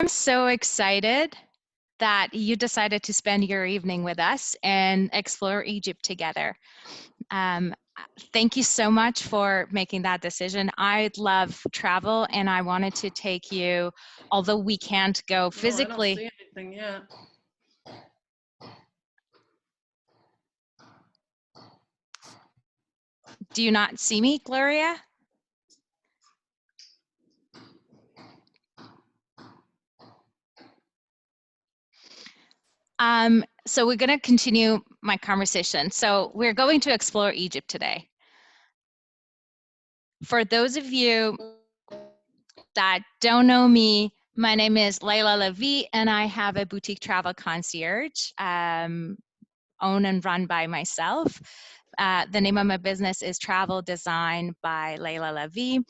I'm so excited that you decided to spend your evening with us and explore Egypt together. Um, Thank you so much for making that decision. I love travel and I wanted to take you, although we can't go physically. No, I don't see anything yet. Do you not see me, Gloria? So we're going to continue my conversation. So we're going to explore Egypt today. For those of you that don't know me, my name is Layla Levy, and I have a boutique travel concierge, owned and run by myself. The name of my business is Travel Design by Layla Levy.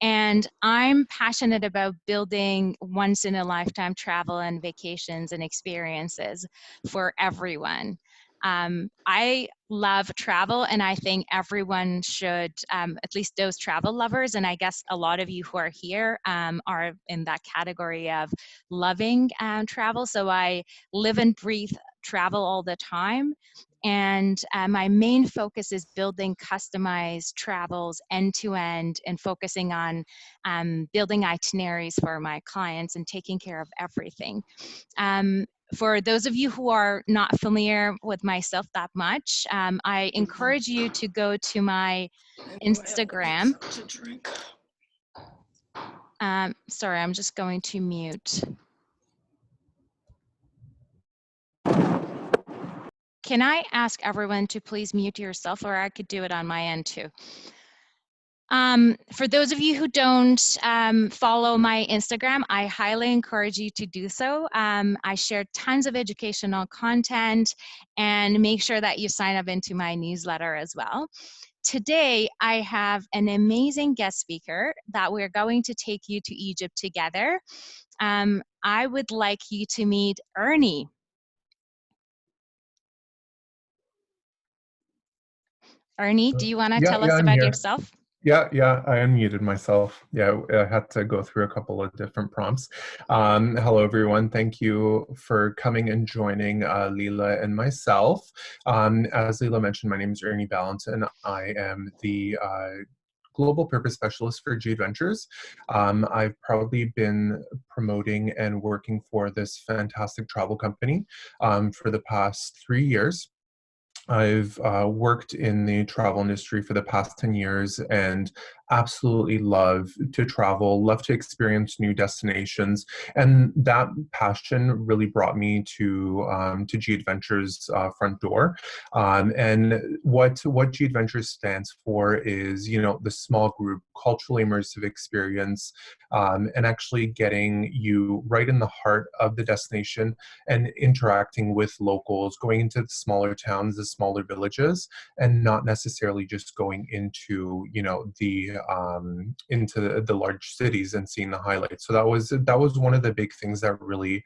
And I'm passionate about building once in a lifetime travel and vacations and experiences for everyone. I love travel, and I think everyone should, at least those travel lovers, and I guess a lot of you who are here are in that category of loving travel. So I live and breathe travel all the time. And my main focus is building customized travels end to end and focusing on building itineraries for my clients and taking care of everything. For those of you who are not familiar with myself that much, I encourage you to go to my Instagram. Sorry, I'm just going to mute. Can I ask everyone to please mute yourself, or I could do it on my end too? For those of you who don't follow my Instagram, I highly encourage you to do so. I share tons of educational content, and make sure that you sign up into my newsletter as well. Today, I have an amazing guest speaker that we're going to take you to Egypt together. I would like you to meet Ernie. Ernie, do you want to tell us I'm about here. yourself? Yeah, I unmuted myself. Yeah, I had to go through a couple of different prompts. Hello, everyone. Thank you for coming and joining Leela and myself. As Leela mentioned, my name is Ernie Ballantyne. I am the Global Purpose Specialist for G Adventures. I've probably been promoting and working for this fantastic travel company for the past 3 years. I've worked in the travel industry for the past 10 years and absolutely love to travel, love to experience new destinations. And that passion really brought me to G Adventures front door. And what G Adventures stands for is, the small group, culturally immersive experience, and actually getting you right in the heart of the destination and interacting with locals, going into the smaller towns, the smaller villages, and not necessarily just going into the large cities and seeing the highlights. So that was one of the big things that really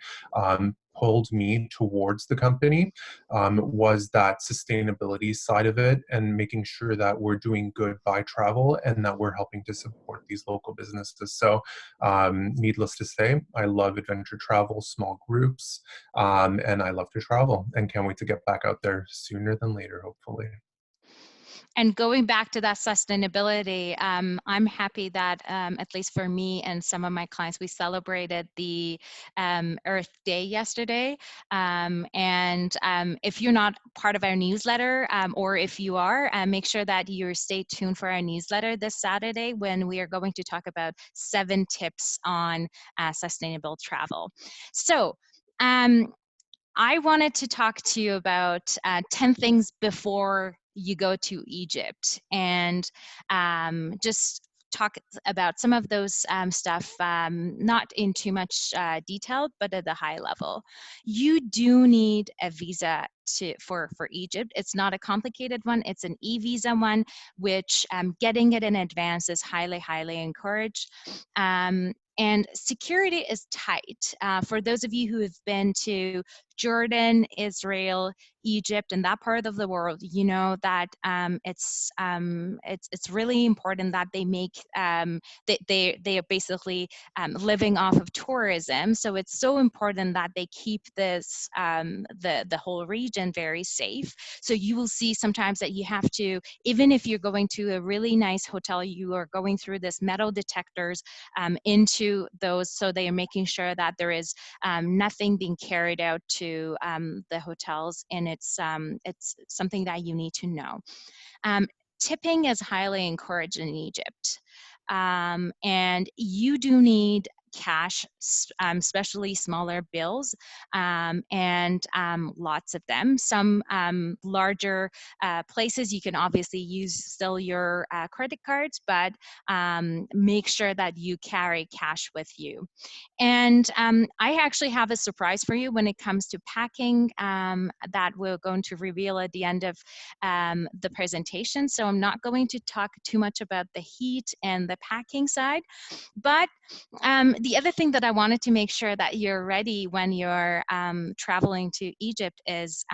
pulled me towards the company, was that sustainability side of it and making sure that we're doing good by travel and that we're helping to support these local businesses. So needless to say, I love adventure travel, small groups, and I love to travel and can't wait to get back out there sooner than later, hopefully. And going back to that sustainability, I'm happy that at least for me and some of my clients, we celebrated the Earth Day yesterday. If you're not part of our newsletter, or if you are, make sure that you stay tuned for our newsletter this Saturday, when we are going to talk about 7 tips on sustainable travel. So I wanted to talk to you about 10 things before you go to Egypt, and just talk about some of those stuff, not in too much detail, but at the high level. You do need a visa for Egypt. It's not a complicated one. It's an e-visa one, which getting it in advance is highly encouraged. And security is tight. For those of you who have been to Jordan, Israel, Egypt, and that part of the world, you know that it's really important that they make they are basically living off of tourism. So it's so important that they keep this the whole region very safe. So you will see sometimes that you have to, even if you're going to a really nice hotel, you are going through this metal detectors into those, so they are making sure that there is nothing being carried out to the hotels, and it's something that you need to know. Tipping is highly encouraged in Egypt, and you do need cash, especially smaller bills, and lots of them. Some larger places you can obviously use still your credit cards, but make sure that you carry cash with you. And I actually have a surprise for you when it comes to packing that we're going to reveal at the end of the presentation. So I'm not going to talk too much about the heat and the packing side, but the other thing that I wanted to make sure that you're ready when you're traveling to Egypt is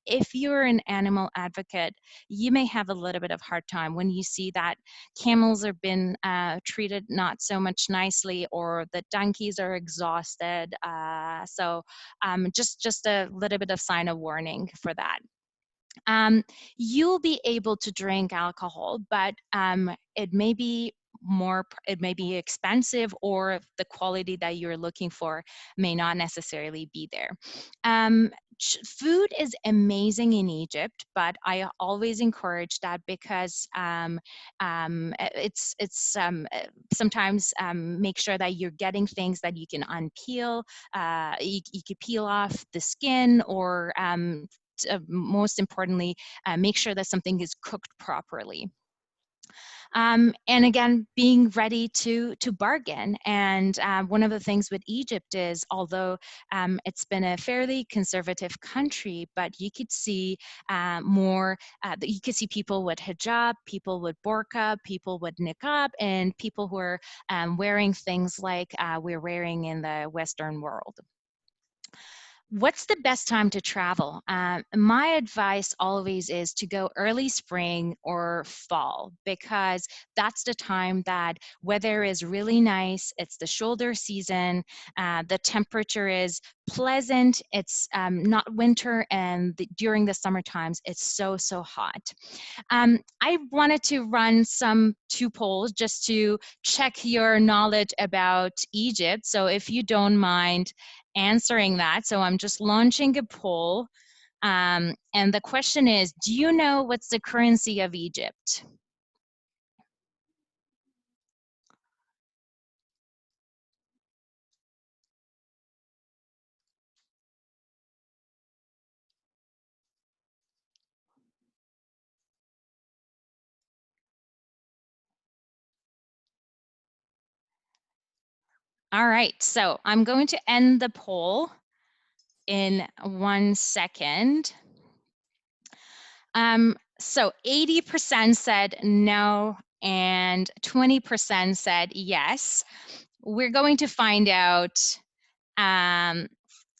if you're an animal advocate, you may have a little bit of hard time when you see that camels are been treated not so much nicely, or the donkeys are exhausted. So just a little bit of sign of warning for that. You'll be able to drink alcohol, but it may be expensive, or the quality that you're looking for may not necessarily be there. Food is amazing in Egypt, but I always encourage that, because sometimes make sure that you're getting things that you can unpeel. You could peel off the skin, or most importantly, make sure that something is cooked properly. And again, being ready to bargain. And one of the things with Egypt is, although it's been a fairly conservative country, but you could see you could see people with hijab, people with burqa, people with niqab, and people who are wearing things like we're wearing in the Western world. What's the best time to travel? My advice always is to go early spring or fall, because that's the time that weather is really nice. It's the shoulder season. The temperature is pleasant. It's not winter, and during the summer times, it's so hot. I wanted to run two polls just to check your knowledge about Egypt. So if you don't mind answering that. So I'm just launching a poll. And the question is, do you know what's the currency of Egypt? All right, so I'm going to end the poll in 1 second. So 80% said no, and 20% said yes. We're going to find out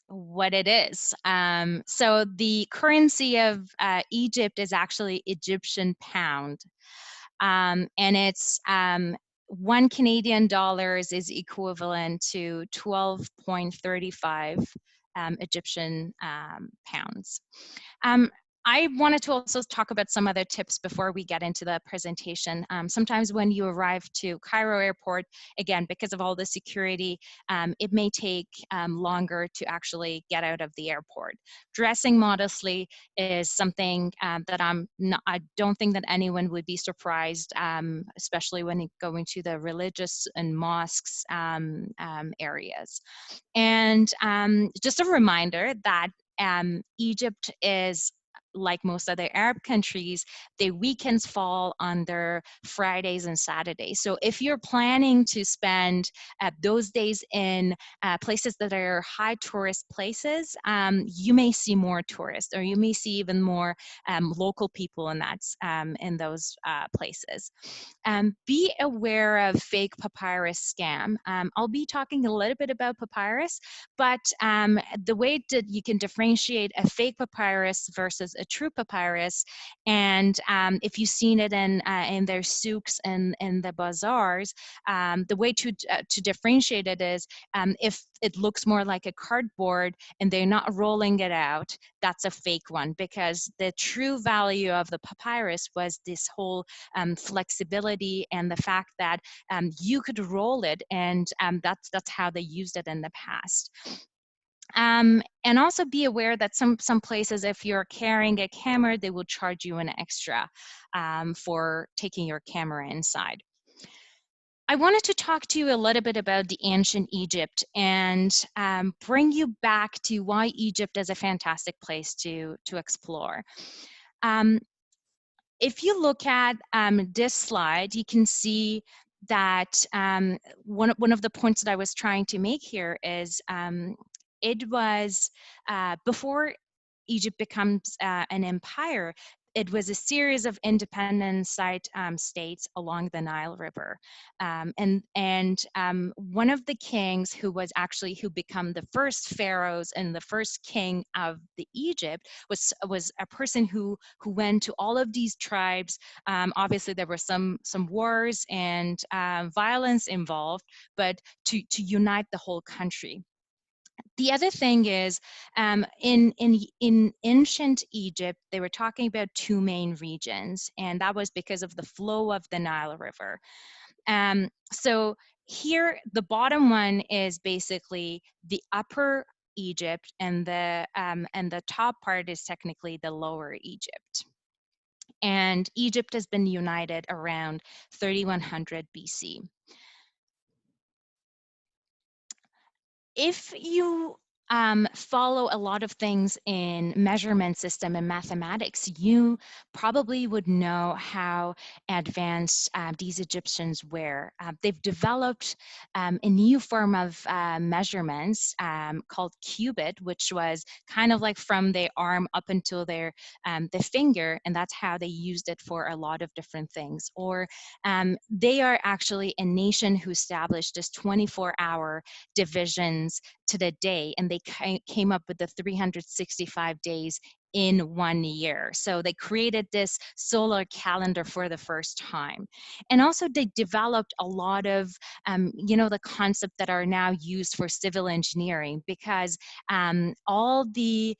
what it is. So the currency of Egypt is actually Egyptian pound. And it's $1 Canadian is equivalent to 12.35 Egyptian pounds. I wanted to also talk about some other tips before we get into the presentation. Sometimes when you arrive to Cairo Airport, again, because of all the security, it may take longer to actually get out of the airport. Dressing modestly is something that I don't think that anyone would be surprised, especially when going to the religious and mosques areas. And just a reminder that Egypt is like most other Arab countries, the weekends fall on their Fridays and Saturdays. So if you're planning to spend those days in places that are high tourist places, you may see more tourists, or you may see even more local people in those places. Be aware of fake papyrus scam. I'll be talking a little bit about papyrus, but the way that you can differentiate a fake papyrus versus a true papyrus, and if you've seen it in their souks and in the bazaars, the way to differentiate it is if it looks more like a cardboard and they're not rolling it out, that's a fake one, because the true value of the papyrus was this whole flexibility and the fact that you could roll it, and that's how they used it in the past. And also be aware that some places, if you're carrying a camera, they will charge you an extra for taking your camera inside. I wanted to talk to you a little bit about the ancient Egypt and bring you back to why Egypt is a fantastic place to explore. If you look at this slide, you can see that one of the points that I was trying to make here is it was before Egypt becomes an empire, it was a series of independent states along the Nile River. One of the kings who became the first pharaohs and the first king of the Egypt was a person who went to all of these tribes. Obviously, there were some wars and violence involved, but to unite the whole country. The other thing is, in ancient Egypt, they were talking about two main regions, and that was because of the flow of the Nile River. So here, the bottom one is basically the upper Egypt, and the top part is technically the lower Egypt. And Egypt has been united around 3100 BC. If you follow a lot of things in measurement system and mathematics, you probably would know how advanced these Egyptians were. They've developed a new form of measurements called cubit, which was kind of like from their arm up until their the finger, and that's how they used it for a lot of different things. Or they are actually a nation who established this 24-hour divisions to the day, and they came up with the 365 days in 1 year. So they created this solar calendar for the first time. And also they developed a lot of, the concepts that are now used for civil engineering, because all the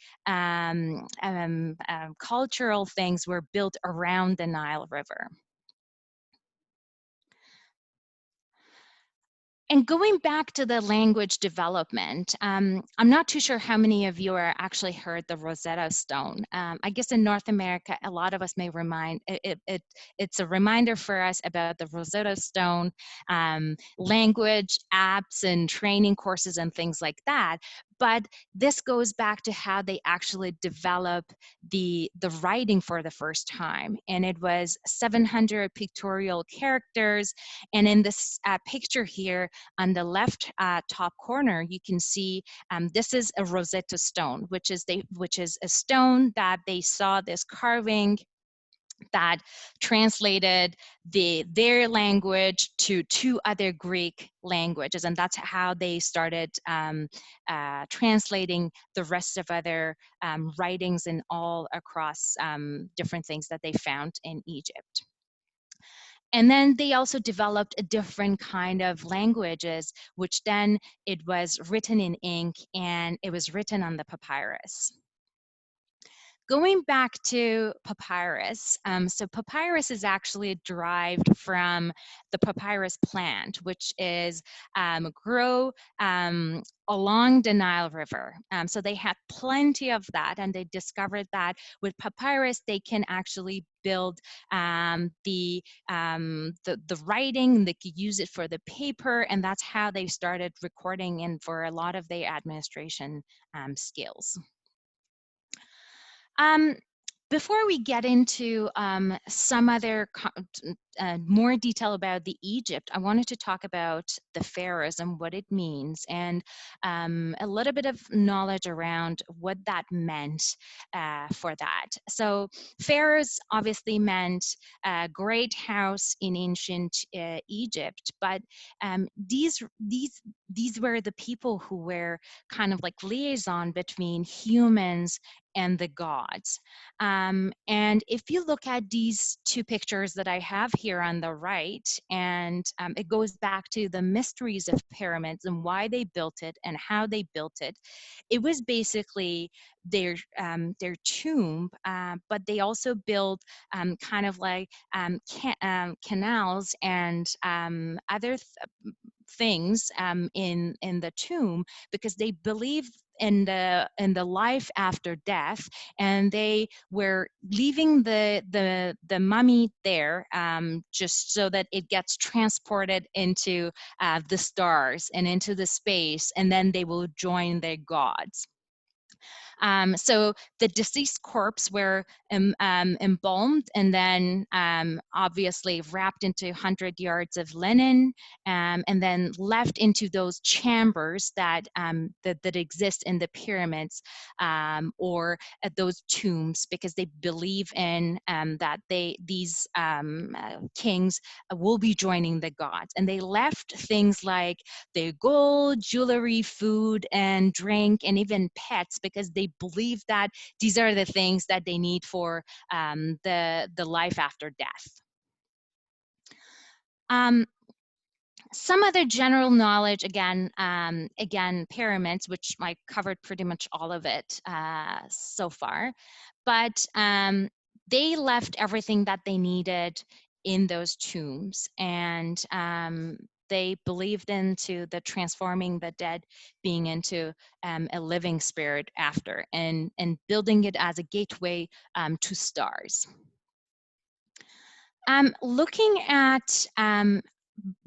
cultural things were built around the Nile River. And going back to the language development, I'm not too sure how many of you are actually heard the Rosetta Stone. I guess in North America, a lot of us may it's a reminder for us about the Rosetta Stone, language, apps, and training courses and things like that. But this goes back to how they actually develop the writing for the first time. And it was 700 pictorial characters. And in this picture here, on the left top corner, you can see this is a Rosetta Stone, which is a stone that they saw this carving that translated their language to two other Greek languages, and that's how they started translating the rest of other writings and all across different things that they found in Egypt. And then they also developed a different kind of languages, which then it was written in ink and it was written on the papyrus. Going back to papyrus, so papyrus is actually derived from the papyrus plant, which is grow along the Nile River. So they had plenty of that, and they discovered that with papyrus, they can actually build the writing. They could use it for the paper, and that's how they started recording and for a lot of their administration skills. Before we get into some other more detail about the Egypt, I wanted to talk about the pharaohs and what it means, and a little bit of knowledge around what that meant for that. So pharaohs obviously meant a great house in ancient Egypt, but these were the people who were kind of like liaison between humans and the gods. And if you look at these two pictures that I have here on the right, and it goes back to the mysteries of pyramids and why they built it and how they built it. It was basically their tomb, but they also built kind of like canals and other things in the tomb, because they believe in the life after death, and they were leaving the mummy there just so that it gets transported into the stars and into the space, and then they will join their gods. So the deceased corpse were embalmed and then obviously wrapped into 100 yards of linen, and then left into those chambers that exist in the pyramids, or at those tombs, because they believe in that these kings will be joining the gods. And they left things like their gold, jewelry, food, and drink, and even pets, because they believe that these are the things that they need for the life after death. Some other general knowledge, again, pyramids, which I covered pretty much all of it so far, but they left everything that they needed in those tombs, and they believed into the transforming the dead being into a living spirit after, and building it as a gateway to stars. Looking at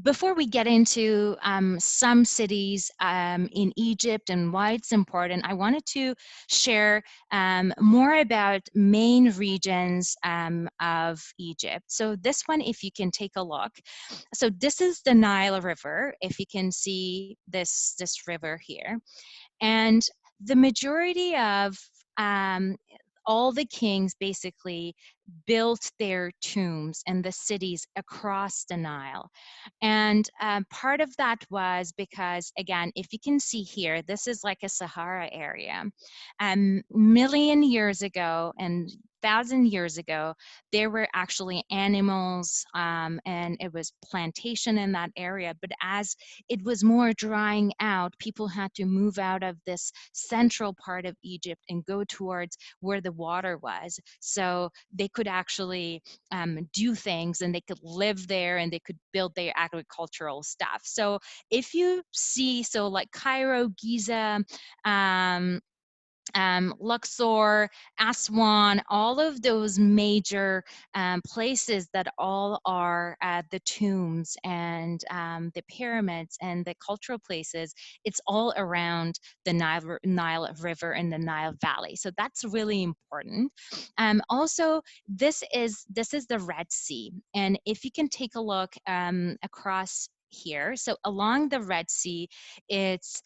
before we get into some cities in Egypt and why it's important, I wanted to share more about main regions of Egypt. So this one, if you can take a look. So this is the Nile River, if you can see this river here. And the majority of all the kings basically built their tombs in the cities across the Nile. And part of that was because, again, if you can see here, this is like a Sahara area. Million years ago and 1,000 years ago, there were actually animals and it was plantation in that area. But as it was more drying out, people had to move out of this central part of Egypt and go towards where the water was. So they could actually do things, and they could live there, and they could build their agricultural stuff. So if you see, so like Cairo, Giza, Luxor, Aswan, all of those major places that all are the tombs and the pyramids and the cultural places, it's all around the Nile River and the Nile Valley. So that's really important. Also, this is the Red Sea. And if you can take a look across here. So along the Red Sea, it's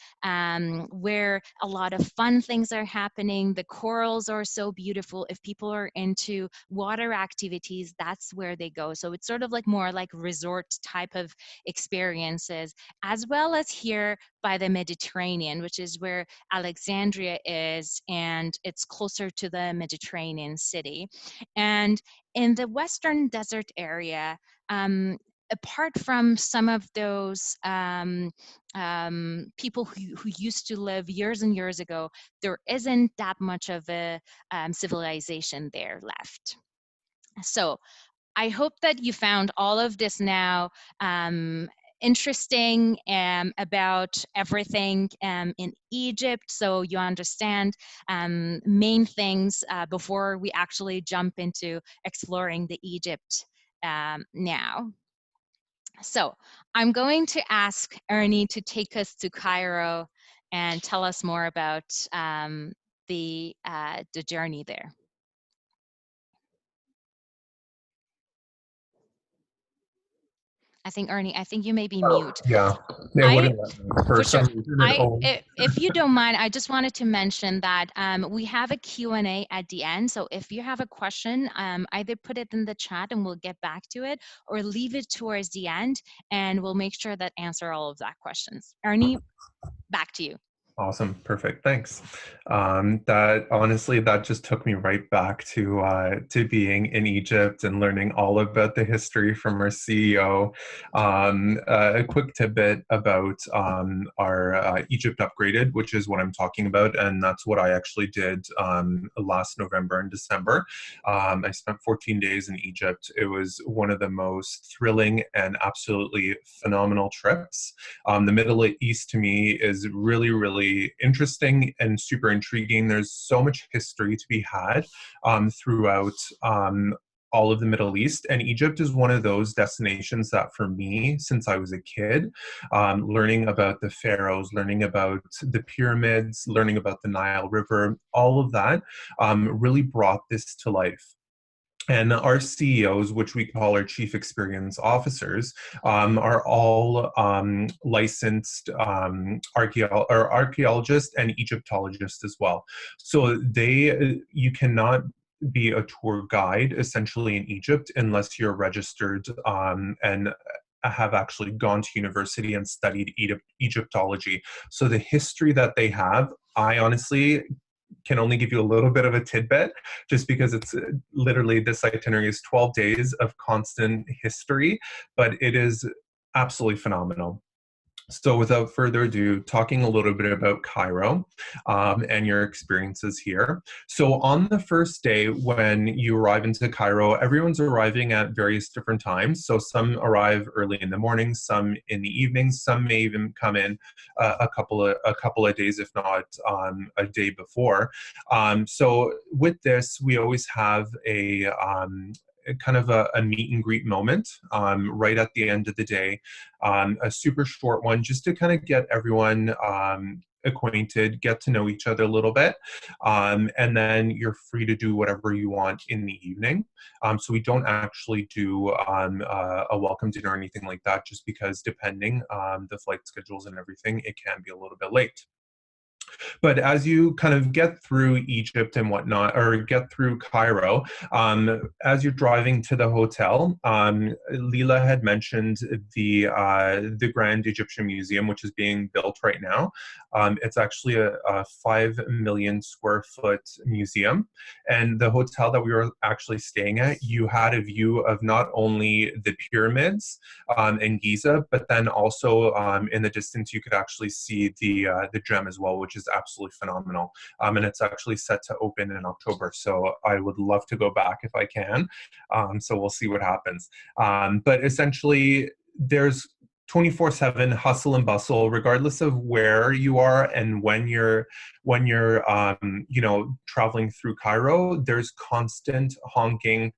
where a lot of fun things are happening. The corals are so beautiful. If people are into water activities, that's where they go. So it's sort of like more like resort type of experiences, as well as here by the Mediterranean, which is where Alexandria is, and it's closer to the Mediterranean city. And in the Western Desert area, apart from some of those people who used to live years and years ago, there isn't that much of a civilization there left. So I hope that you found all of this now interesting about everything in Egypt, so you understand main things before we actually jump into exploring the Egypt now. So I'm going to ask Ernie to take us to Cairo and tell us more about the journey there. I think Ernie, I think you may be Oh, mute. yeah. It I wouldn't let me. For For some sure. reason, it always. If you don't mind, I just wanted to mention that we have a Q&A at the end. So if you have a question, either put it in the chat and we'll get back to it, or leave it towards the end and we'll make sure that answer all of that questions. Ernie, back to you. Awesome. Perfect. Thanks. That honestly, that just took me right back to being in Egypt and learning all about the history from our CEO. A quick tidbit about our Egypt Upgraded, which is what I'm talking about, and that's what I actually did last November and December. I spent 14 days in Egypt. It was one of the most thrilling and absolutely phenomenal trips. The Middle East to me is really, really interesting and super intriguing. There's so much history to be had throughout all of the Middle East. And Egypt is one of those destinations that for me, since I was a kid, learning about the pharaohs, learning about the pyramids, learning about the Nile River, all of that really brought this to life. And our CEOs, which we call our chief experience officers, are all licensed archaeologists and Egyptologists as well. So you cannot be a tour guide essentially in Egypt unless you're registered and have actually gone to university and studied Egyptology. So the history that they have, I honestly can only give you a little bit of a tidbit just because it's literally this itinerary is 12 days of constant history, but it is absolutely phenomenal. So without further ado, talking a little bit about Cairo and your experiences here. So on the first day when you arrive into Cairo, everyone's arriving at various different times. So some arrive early in the morning, some in the evening, some may even come in a couple of days, if not a day before. So with this, we always have a kind of a meet and greet moment right at the end of the day, a super short one just to kind of get everyone acquainted, get to know each other a little bit, and then you're free to do whatever you want in the evening. So we don't actually do a welcome dinner or anything like that, just because depending on the flight schedules and everything, it can be a little bit late. But as you kind of get through Egypt and whatnot, or get through Cairo, as you're driving to the hotel, Leela had mentioned the Grand Egyptian Museum, which is being built right now. It's actually a 5 million square foot museum. And the hotel that we were actually staying at, you had a view of not only the pyramids in Giza, but then also in the distance, you could actually see the gem as well, which is absolutely phenomenal. And it's actually set to open in October. So I would love to go back if I can. So we'll see what happens. But essentially, there's 24/7 hustle and bustle, regardless of where you are and when you're traveling through Cairo. There's constant honking.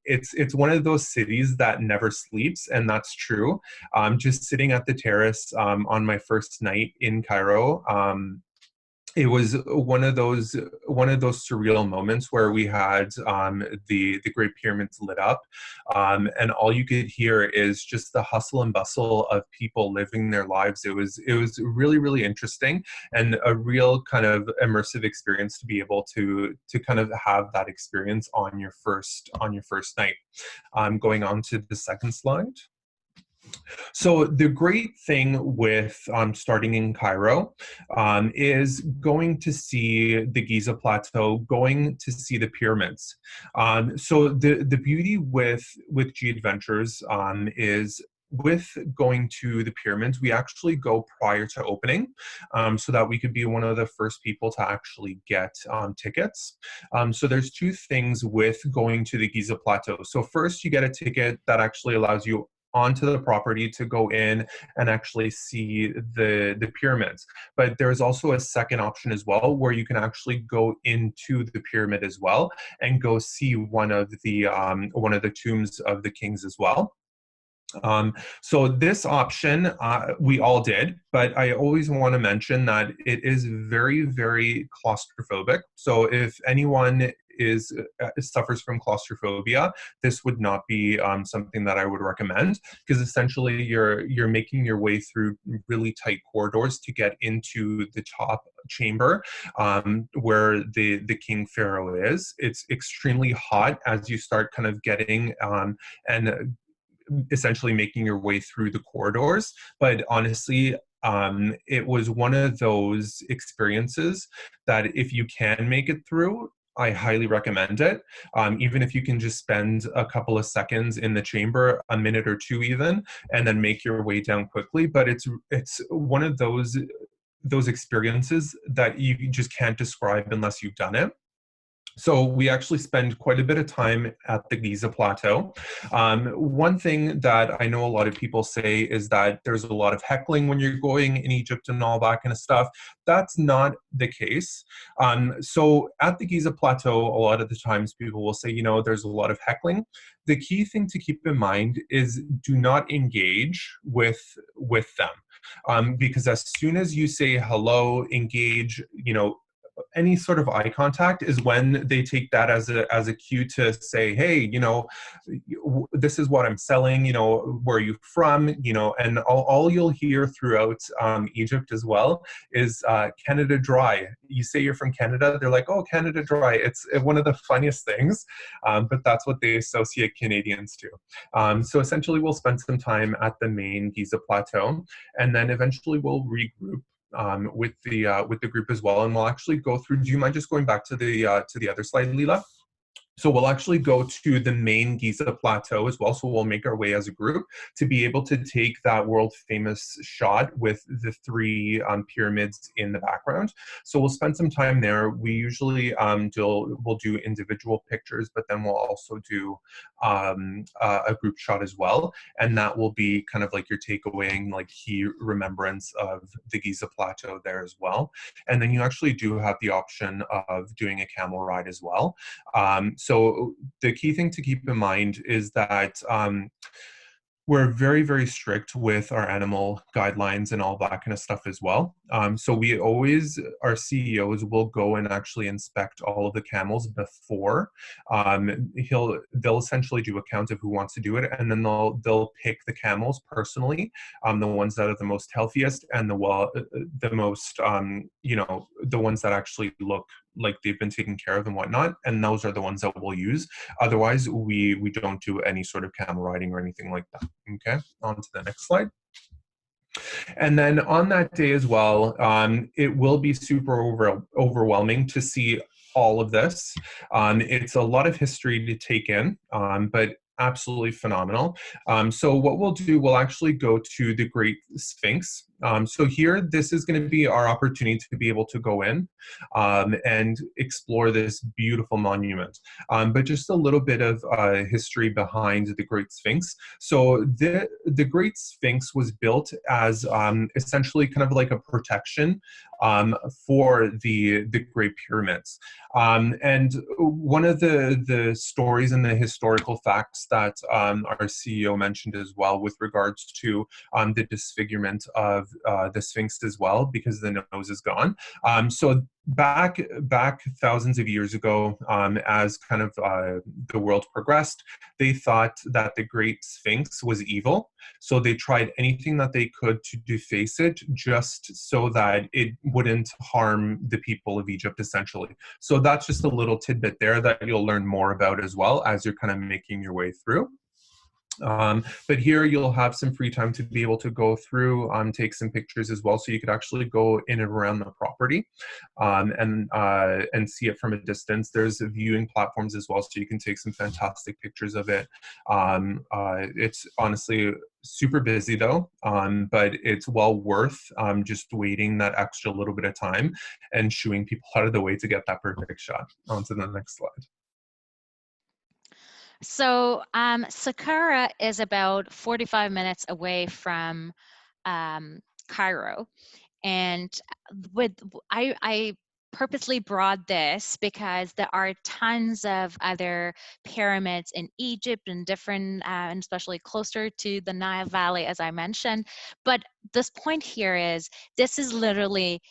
It's one of those cities that never sleeps, and that's true. Just sitting at the terrace on my first night in Cairo, it was one of those surreal moments where we had the Great Pyramids lit up, and all you could hear is just the hustle and bustle of people living their lives. It was really, really interesting and a real kind of immersive experience to be able to kind of have that experience on your first night. Going on to the second slide. So the great thing with starting in Cairo is going to see the Giza Plateau, going to see the pyramids. So the beauty with G Adventures is with going to the pyramids, we actually go prior to opening so that we could be one of the first people to actually get tickets. So there's two things with going to the Giza Plateau. So first, you get a ticket that actually allows you onto the property to go in and actually see the pyramids. But there's also a second option as well, where you can actually go into the pyramid as well and go see one of the tombs of the kings as well. So this option we all did, but I always want to mention that it is very, very claustrophobic. So if anyone suffers from claustrophobia, this would not be something that I would recommend, because essentially you're making your way through really tight corridors to get into the top chamber, where the king pharaoh is. It's extremely hot as you start kind of getting and essentially making your way through the corridors. But honestly, it was one of those experiences that if you can make it through, I highly recommend it. Even if you can just spend a couple of seconds in the chamber, a minute or two even, and then make your way down quickly. But it's one of those experiences that you just can't describe unless you've done it. So we actually spend quite a bit of time at the Giza Plateau. One thing that I know a lot of people say is that there's a lot of heckling when you're going in Egypt and all that kind of stuff. That's not the case. So at the Giza Plateau, a lot of the times people will say, there's a lot of heckling. The key thing to keep in mind is do not engage with them. Because as soon as you say hello, engage, any sort of eye contact is when they take that as a cue to say, hey, this is what I'm selling, where are you from, and all you'll hear throughout Egypt as well is Canada Dry. You say you're from Canada, they're like, oh, Canada Dry. It's one of the funniest things, but that's what they associate Canadians to. So essentially we'll spend some time at the main Giza Plateau, and then eventually we'll regroup with the group as well, and we'll actually go through. Do you mind just going back to the other slide, Leela? So we'll actually go to the main Giza Plateau as well. So we'll make our way as a group to be able to take that world famous shot with the three pyramids in the background. So we'll spend some time there. We usually we'll do individual pictures, but then we'll also do a group shot as well. And that will be kind of like your takeaway, like key remembrance of the Giza Plateau there as well. And then you actually do have the option of doing a camel ride as well. So the key thing to keep in mind is that we're very, very strict with our animal guidelines and all that kind of stuff as well. So we always, our CEOs will go and actually inspect all of the camels before. They'll essentially do a count of who wants to do it, and then they'll pick the camels personally, the ones that are the most healthiest and the most, the ones that actually look like they've been taken care of and whatnot, and those are the ones that we'll use. Otherwise, we don't do any sort of camel riding or anything like that. Okay, on to the next slide. And then on that day as well, it will be super overwhelming to see all of this. It's a lot of history to take in, but absolutely phenomenal. So what we'll do, we'll actually go to the Great Sphinx. So here, this is going to be our opportunity to be able to go in and explore this beautiful monument. But just a little bit of history behind the Great Sphinx. So the Great Sphinx was built as essentially kind of like a protection for the Great Pyramids. And one of the stories and the historical facts that our CEO mentioned as well with regards to the disfigurement of the Sphinx as well, because the nose is gone. So back thousands of years ago, as kind of the world progressed, they thought that the Great Sphinx was evil. So they tried anything that they could to deface it, just so that it wouldn't harm the people of Egypt, essentially. So that's just a little tidbit there that you'll learn more about as well as you're kind of making your way through. But here you'll have some free time to be able to go through, take some pictures as well. So you could actually go in and around the property and see it from a distance. There's viewing platforms as well, so you can take some fantastic pictures of it. It's honestly super busy though, but it's well worth just waiting that extra little bit of time and shooing people out of the way to get that perfect shot. On to the next slide. So Saqqara is about 45 minutes away from Cairo, and I purposely brought this because there are tons of other pyramids in Egypt and different, and especially closer to the Nile Valley, as I mentioned. But this point here is, this is literally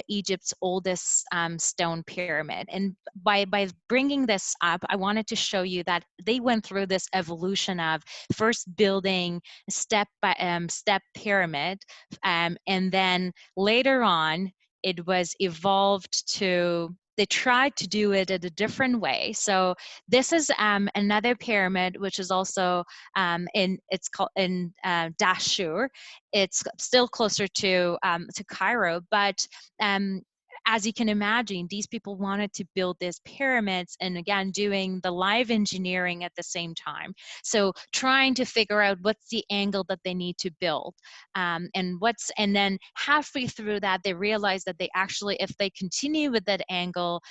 Egypt's oldest stone pyramid. And by bringing this up, I wanted to show you that they went through this evolution of first building step by step pyramid, and then later on it was evolved to, they tried to do it in a different way. So this is another pyramid, which is also it's called in Dashur. It's still closer to Cairo, but as you can imagine, these people wanted to build these pyramids, and again, doing the live engineering at the same time. So trying to figure out what's the angle that they need to build. And then halfway through that, they realized that they actually, if they continue with that angle,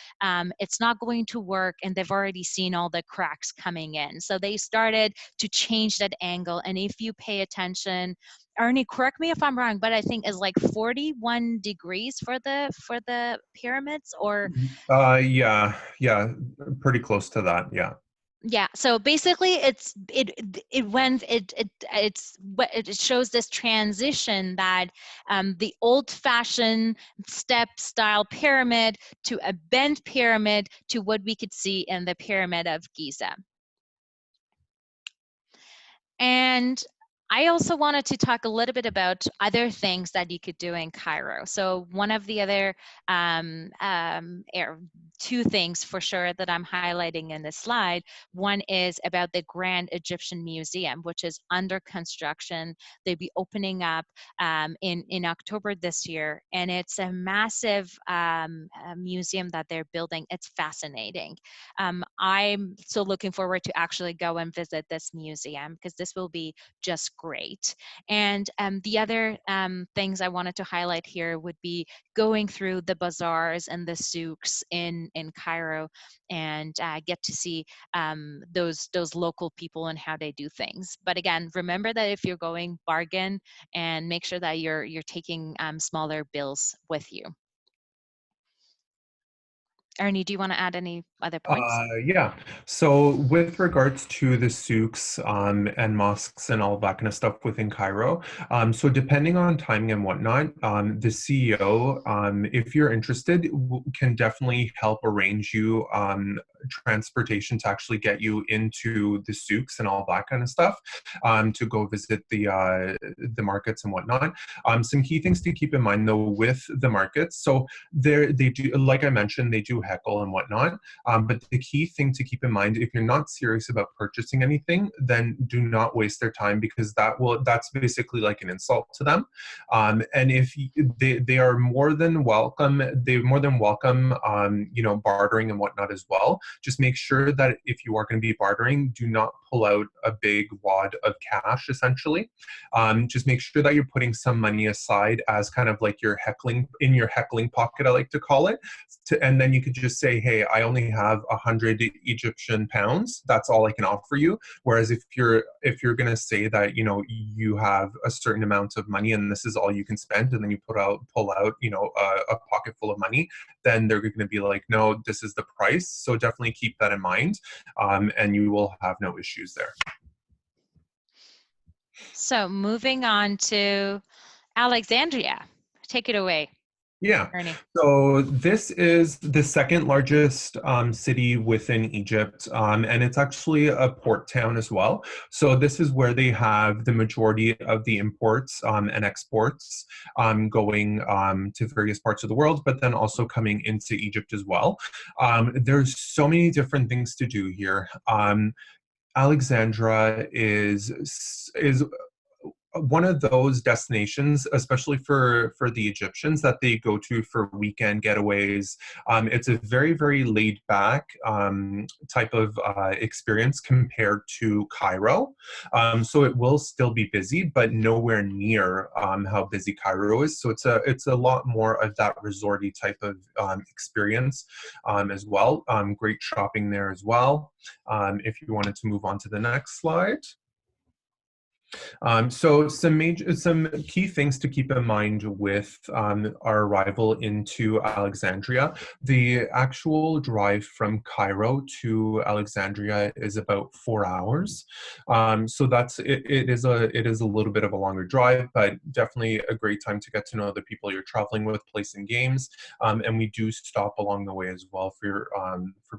it's not going to work, and they've already seen all the cracks coming in. So they started to change that angle. And if you pay attention, Ernie, correct me if I'm wrong, but I think is like 41 degrees for the pyramids, or Yeah, pretty close to that. Yeah. yeah. So basically, it shows this transition that the old-fashioned step style pyramid to a bent pyramid to what we could see in the Pyramid of Giza. And I also wanted to talk a little bit about other things that you could do in Cairo. So one of the other two things for sure that I'm highlighting in this slide. One is about the Grand Egyptian Museum, which is under construction. They'll be opening up in October this year, and it's a massive museum that they're building. It's fascinating. I'm so looking forward to actually go and visit this museum, because this will be just great. And the other things I wanted to highlight here would be going through the bazaars and the souks in Cairo, and get to see those local people and how they do things. But again, remember that if you're going, bargain, and make sure that you're taking smaller bills with you. Ernie, do you want to add any other points? Yeah. So with regards to the souks and mosques and all that kind of stuff within Cairo, so depending on timing and whatnot, the CEO, if you're interested, can definitely help arrange you transportation to actually get you into the souks and all that kind of stuff, to go visit the markets and whatnot. Some key things to keep in mind though with the markets. So they do, like I mentioned, they do heckle and whatnot. But the key thing to keep in mind, if you're not serious about purchasing anything, then do not waste their time, because that's basically like an insult to them. And if they are more than welcome, bartering and whatnot as well. Just make sure that if you are going to be bartering, do not pull out a big wad of cash, essentially. Just make sure that you're putting some money aside as kind of like your heckling pocket, I like to call it. And then you could just say, hey, I only have 100 Egyptian pounds. That's all I can offer you. Whereas if you're going to say that, you have a certain amount of money and this is all you can spend, and then you pull out, a pocket full of money, then they're going to be like, no, this is the price. So definitely keep that in mind, and you will have no issues there. So moving on to Alexandria. Take it away, Yeah. Ernie. So this is the second largest city within Egypt, and it's actually a port town as well. So this is where they have the majority of the imports and exports going to various parts of the world, but then also coming into Egypt as well. There's so many different things to do here. Alexandria is one of those destinations, especially for the Egyptians, that they go to for weekend getaways. It's a very, very laid back type of experience compared to Cairo. So it will still be busy, but nowhere near how busy Cairo is. So it's a lot more of that resorty type of experience as well. Great shopping there as well. If you wanted to move on to the next slide. So some key things to keep in mind with our arrival into Alexandria. The actual drive from Cairo to Alexandria is about 4 hours. So it is a little bit of a longer drive, but definitely a great time to get to know the people you're traveling with, play some games, and we do stop along the way as well for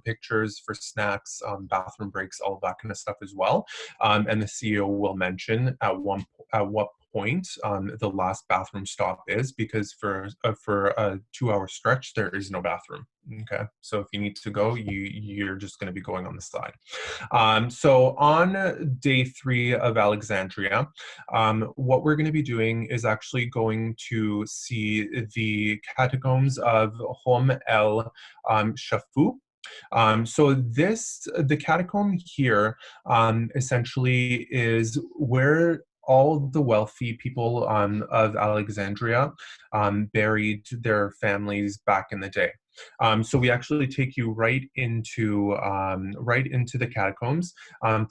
pictures, for snacks, bathroom breaks, all of that kind of stuff as well. And the CEO will mention at what point the last bathroom stop is, because for a 2 hour stretch there is no bathroom. Okay, so if you need to go, you're just going to be going on the side. So on day 3 of Alexandria, what we're going to be doing is actually going to see the catacombs of Hom el Shafu. So the catacomb here essentially is where all the wealthy people of Alexandria buried their families back in the day. So we actually take you right into the catacombs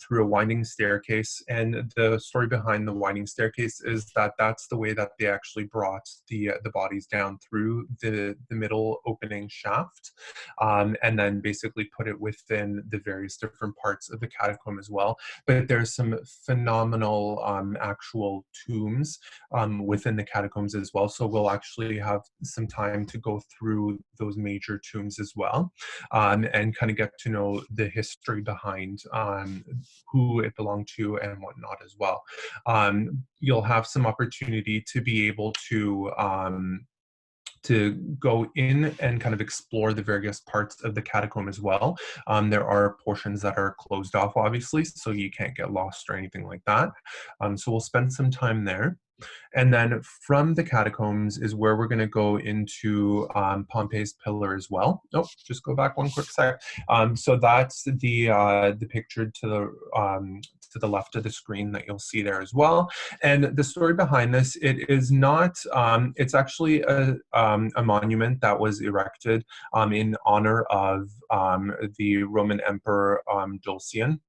through a winding staircase. And the story behind the winding staircase is that that's the way that they actually brought the bodies down through the middle opening shaft, and then basically put it within the various different parts of the catacomb as well. But there's some phenomenal actual tombs within the catacombs as well. So we'll actually have some time to go through those major tombs as well, and kind of get to know the history behind who it belonged to and whatnot as well. You'll have some opportunity to be able to go in and kind of explore the various parts of the catacomb as well. There are portions that are closed off, obviously, so you can't get lost or anything like that. So we'll spend some time there. And then from the catacombs is where we're going to go into Pompey's Pillar as well. Oh, just go back one quick sec. So that's the picture to the left of the screen that you'll see there as well. And the story behind this, it is not, it's actually a monument that was erected in honor of the Roman Emperor Dolcian.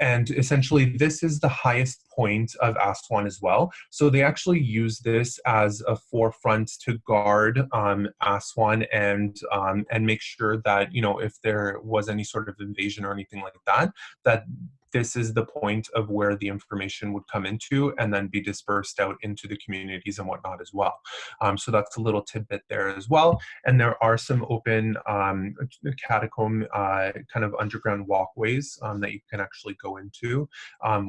And essentially, this is the highest point of Aswan as well. So they actually use this as a forefront to guard Aswan and make sure that, you know, if there was any sort of invasion or anything like that, that this is the point of where the information would come into and then be dispersed out into the communities and whatnot as well. So that's a little tidbit there as well. And there are some open catacomb kind of underground walkways that you can actually go into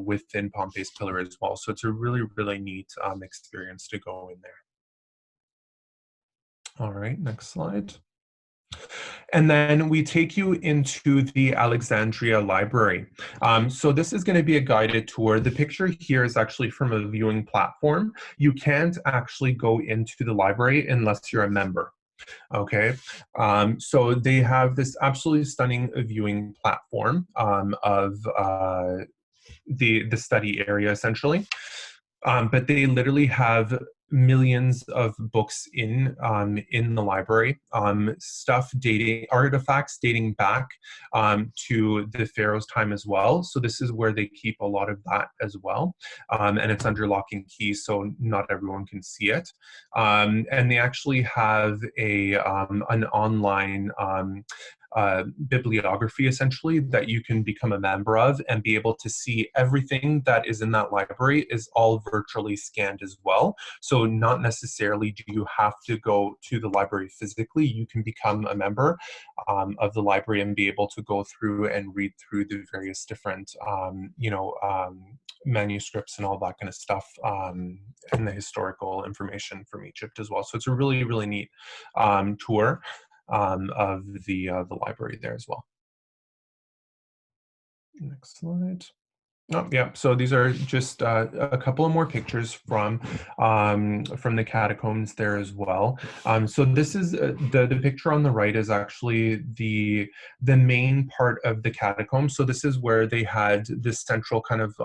within Pompey's Pillar as well. So it's a really, really neat experience to go in there. All right, next slide. And then we take you into the Alexandria Library. So this is going to be a guided tour. The picture here is actually from a viewing platform. You can't actually go into the library unless you're a member. Okay, so they have this absolutely stunning viewing platform of the study area essentially. But they literally have millions of books in the library, artifacts dating back to the pharaoh's time as well. So this is where they keep a lot of that as well, and it's under lock and key, so not everyone can see it. And they actually have an online bibliography essentially that you can become a member of and be able to see everything that is in that library is all virtually scanned as well. So not necessarily do you have to go to the library physically. You can become a member of the library and be able to go through and read through the various different manuscripts and all that kind of stuff, and the historical information from Egypt as well. So it's a really, really neat tour of the library there as well. Next slide. Oh, yeah. So these are just a couple of more pictures from the catacombs there as well. So this is the picture on the right is actually the main part of the catacomb. So this is where they had this central kind of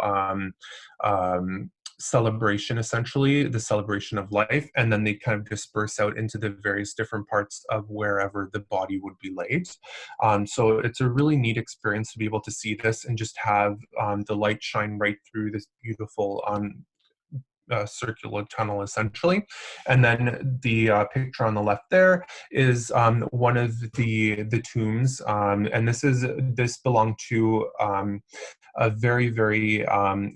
celebration, essentially, the celebration of life, and then they kind of disperse out into the various different parts of wherever the body would be laid. So it's a really neat experience to be able to see this and just have the light shine right through this beautiful circular tunnel, essentially. And then the picture on the left there is one of the tombs, and this belonged to a very, very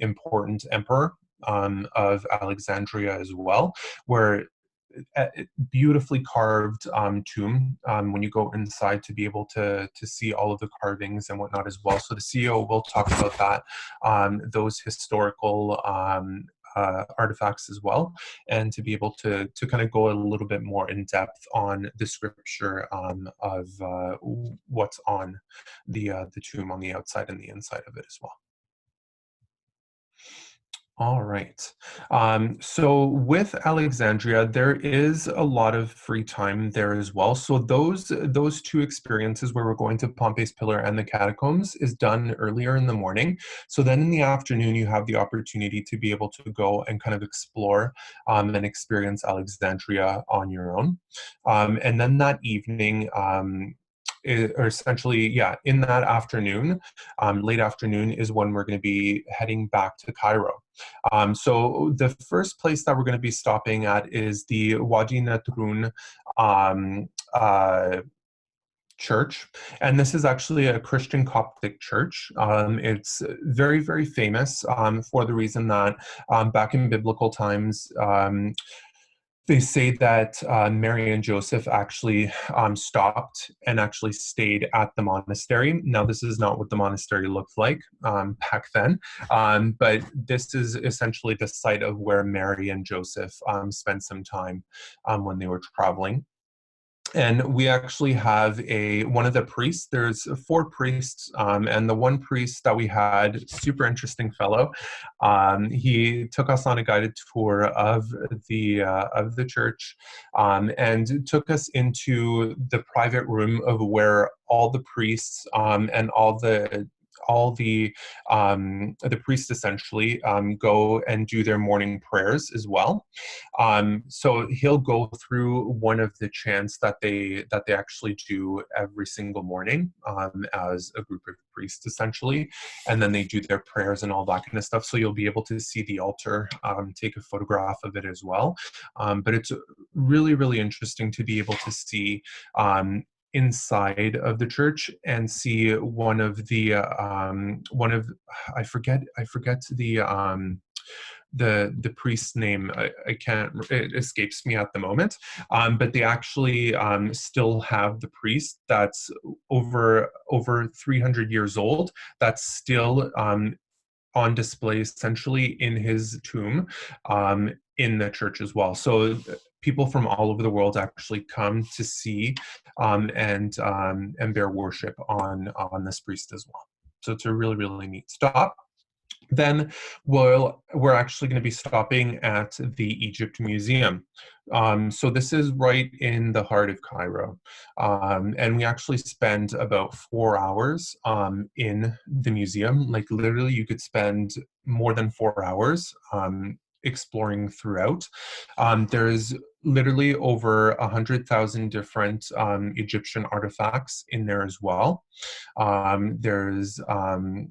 important emperor of Alexandria as well, where beautifully carved tomb when you go inside to be able to see all of the carvings and whatnot as well. So the CEO will talk about that, those historical artifacts as well, and to be able to kind of go a little bit more in depth on the scripture of what's on the tomb on the outside and the inside of it as well. All right. So with Alexandria, there is a lot of free time there as well. So those two experiences where we're going to Pompey's Pillar and the catacombs is done earlier in the morning. So then in the afternoon, you have the opportunity to be able to go and kind of explore and experience Alexandria on your own. And then that evening, or essentially, yeah, in that afternoon, late afternoon is when we're going to be heading back to Cairo. So the first place that we're going to be stopping at is the Wadi Natrun church, and this is actually a Christian Coptic church. It's very, very famous for the reason that back in biblical times, they say that Mary and Joseph actually stopped and actually stayed at the monastery. Now, this is not what the monastery looked like back then, but this is essentially the site of where Mary and Joseph spent some time when they were traveling. And we actually have one of the priests. There's 4 priests, and the one priest that we had, super interesting fellow. He took us on a guided tour of the church, and took us into the private room of where all the priests and the priests essentially go and do their morning prayers as well. So he'll go through one of the chants that they actually do every single morning as a group of priests essentially, and then they do their prayers and all that kind of stuff. So you'll be able to see the altar, take a photograph of it as well. But it's really, really interesting to be able to see inside of the church and see I forget the priest's name. I can't, it escapes me at the moment, but they actually still have the priest that's over 300 years old, that's still on display essentially in his tomb in the church as well. So people from all over the world actually come to see and bear worship on this priest as well. So it's a really, really neat stop. Then we're actually going to be stopping at the Egypt Museum. So this is right in the heart of Cairo. And we actually spend about 4 hours in the museum. Like literally you could spend more than 4 hours exploring throughout. There's literally over 100,000 different Egyptian artifacts in there as well. There's Queen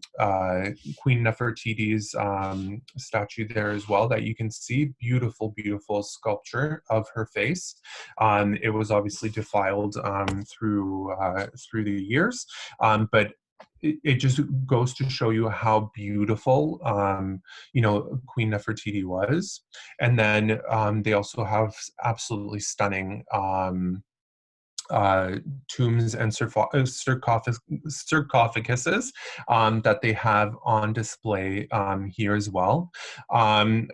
Nefertiti's statue there as well that you can see. Beautiful, beautiful sculpture of her face. It was obviously defiled through the years, but it just goes to show you how beautiful, Queen Nefertiti was. And then they also have absolutely stunning tombs and sarcophaguses that they have on display here as well.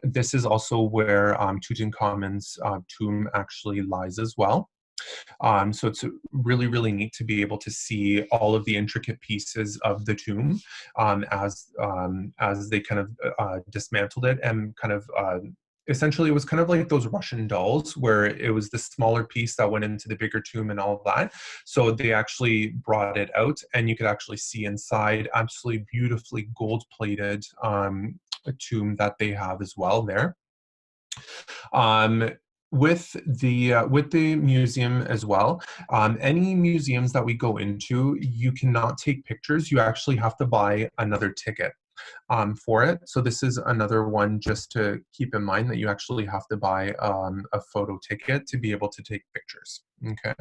This is also where Tutankhamun's tomb actually lies as well. So it's really, really neat to be able to see all of the intricate pieces of the tomb as they kind of dismantled it and kind of essentially it was kind of like those Russian dolls where it was the smaller piece that went into the bigger tomb and all that. So they actually brought it out and you could actually see inside absolutely beautifully gold plated tomb that they have as well there. Um, with the museum as well, any museums that we go into, you cannot take pictures. You actually have to buy another ticket for it. So this is another one just to keep in mind, that you actually have to buy a photo ticket to be able to take pictures. Okay.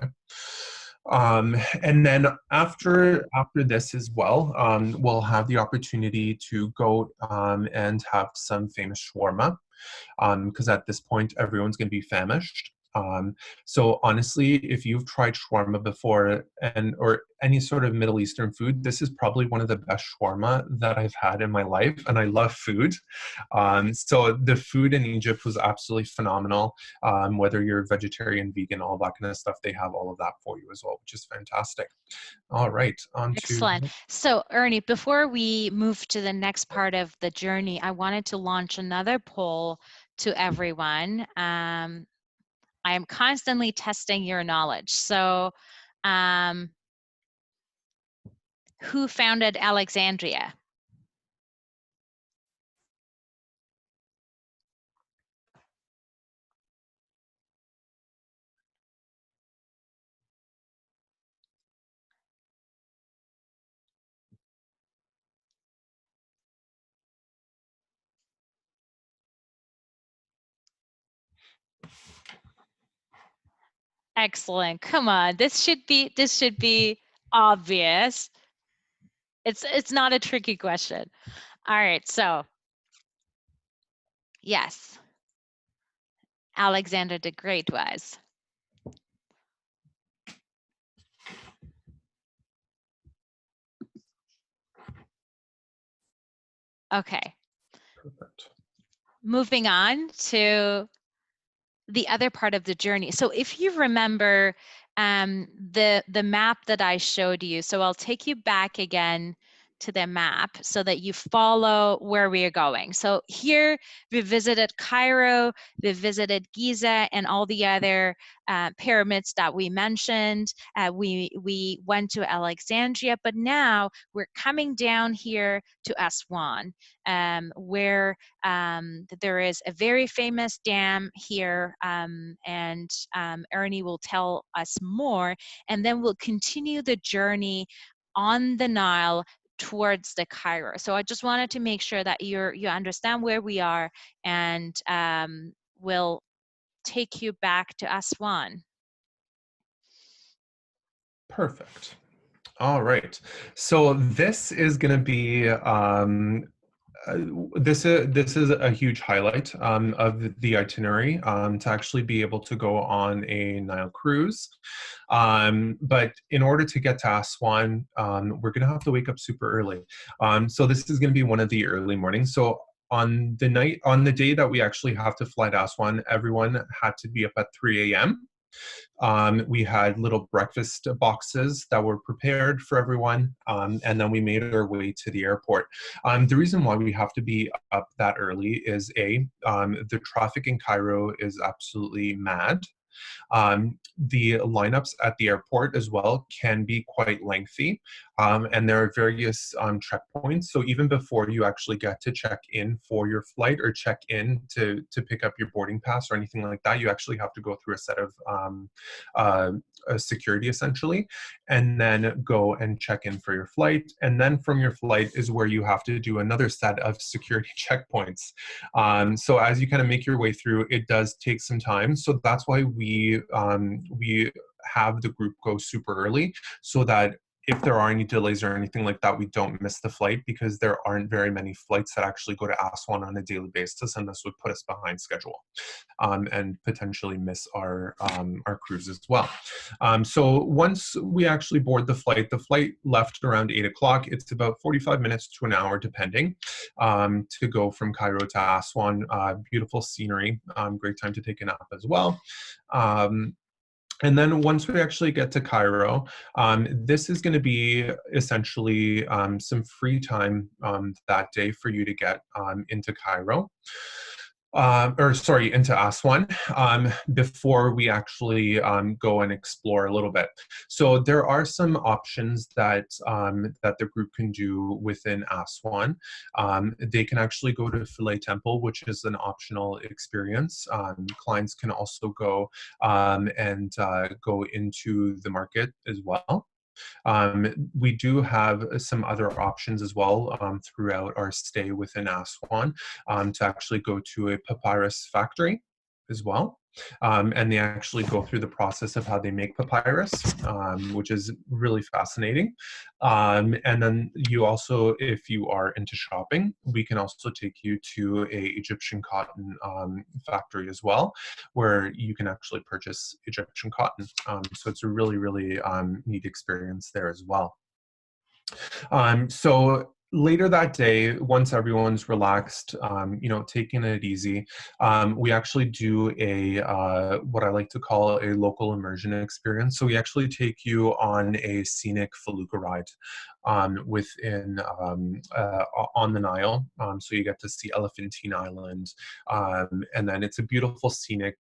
And then after this as well, we'll have the opportunity to go and have some famous shawarma, because at this point everyone's going to be famished. So honestly, if you've tried shawarma before, and or any sort of Middle Eastern food, this is probably one of the best shawarma that I've had in my life, and I love food. So the food in Egypt was absolutely phenomenal. Whether you're vegetarian, vegan, all that kind of stuff, they have all of that for you as well, which is fantastic. All right, on to Excellent. So, Ernie, before we move to the next part of the journey, I wanted to launch another poll to everyone. I am constantly testing your knowledge. So, who founded Alexandria? Excellent. Come on, this should be obvious. It's not a tricky question. All right, so yes, Alexander the Great was. Okay, perfect. moving on to the other part of the journey. So if you remember the map that I showed you, so I'll take you back again to the map so that you follow where we are going. So here we visited Cairo, we visited Giza and all the other pyramids that we mentioned. We went to Alexandria, but now we're coming down here to Aswan, where there is a very famous dam here, and Ernie will tell us more, and then we'll continue the journey on the Nile towards the Cairo. So I just wanted to make sure that you understand where we are, and we'll take you back to Aswan. Perfect. All right. So this is going to be uh, this is a huge highlight of the itinerary, to actually be able to go on a Nile cruise. But in order to get to Aswan, we're going to have to wake up super early. So this is going to be one of the early mornings. So on the day that we actually have to fly to Aswan, everyone had to be up at 3 a.m. We had little breakfast boxes that were prepared for everyone, and then we made our way to the airport. The reason why we have to be up that early is the traffic in Cairo is absolutely mad. The lineups at the airport as well can be quite lengthy, and there are various checkpoints. So even before you actually get to check in for your flight or check in to pick up your boarding pass or anything like that, you actually have to go through a set of security essentially, and then go and check in for your flight. And then from your flight is where you have to do another set of security checkpoints. So as you kind of make your way through, it does take some time. So that's why we have the group go super early, so that if there are any delays or anything like that, we don't miss the flight, because there aren't very many flights that actually go to Aswan on a daily basis, and this would put us behind schedule, and potentially miss our cruise as well. So once we actually board the flight left around 8 o'clock. It's about 45 minutes to an hour, depending, to go from Cairo to Aswan. Beautiful scenery, great time to take a nap as well. And then once we actually get to Cairo, this is going to be essentially some free time that day for you to get into Cairo. or sorry, into Aswan, before we actually go and explore a little bit. So there are some options that that the group can do within Aswan. They can actually go to Philae Temple, which is an optional experience. Clients can also go and go into the market as well. We do have some other options as well throughout our stay within Aswan to actually go to a papyrus factory as well. And they actually go through the process of how they make papyrus, which is really fascinating. And then you also, if you are into shopping, we can also take you to a Egyptian cotton factory as well, where you can actually purchase Egyptian cotton. So it's a really, really neat experience there as well. So later that day, once everyone's relaxed, taking it easy, we actually do a what I like to call a local immersion experience. So we actually take you on a scenic felucca ride within on the Nile. So you get to see Elephantine Island, and then it's a beautiful scenic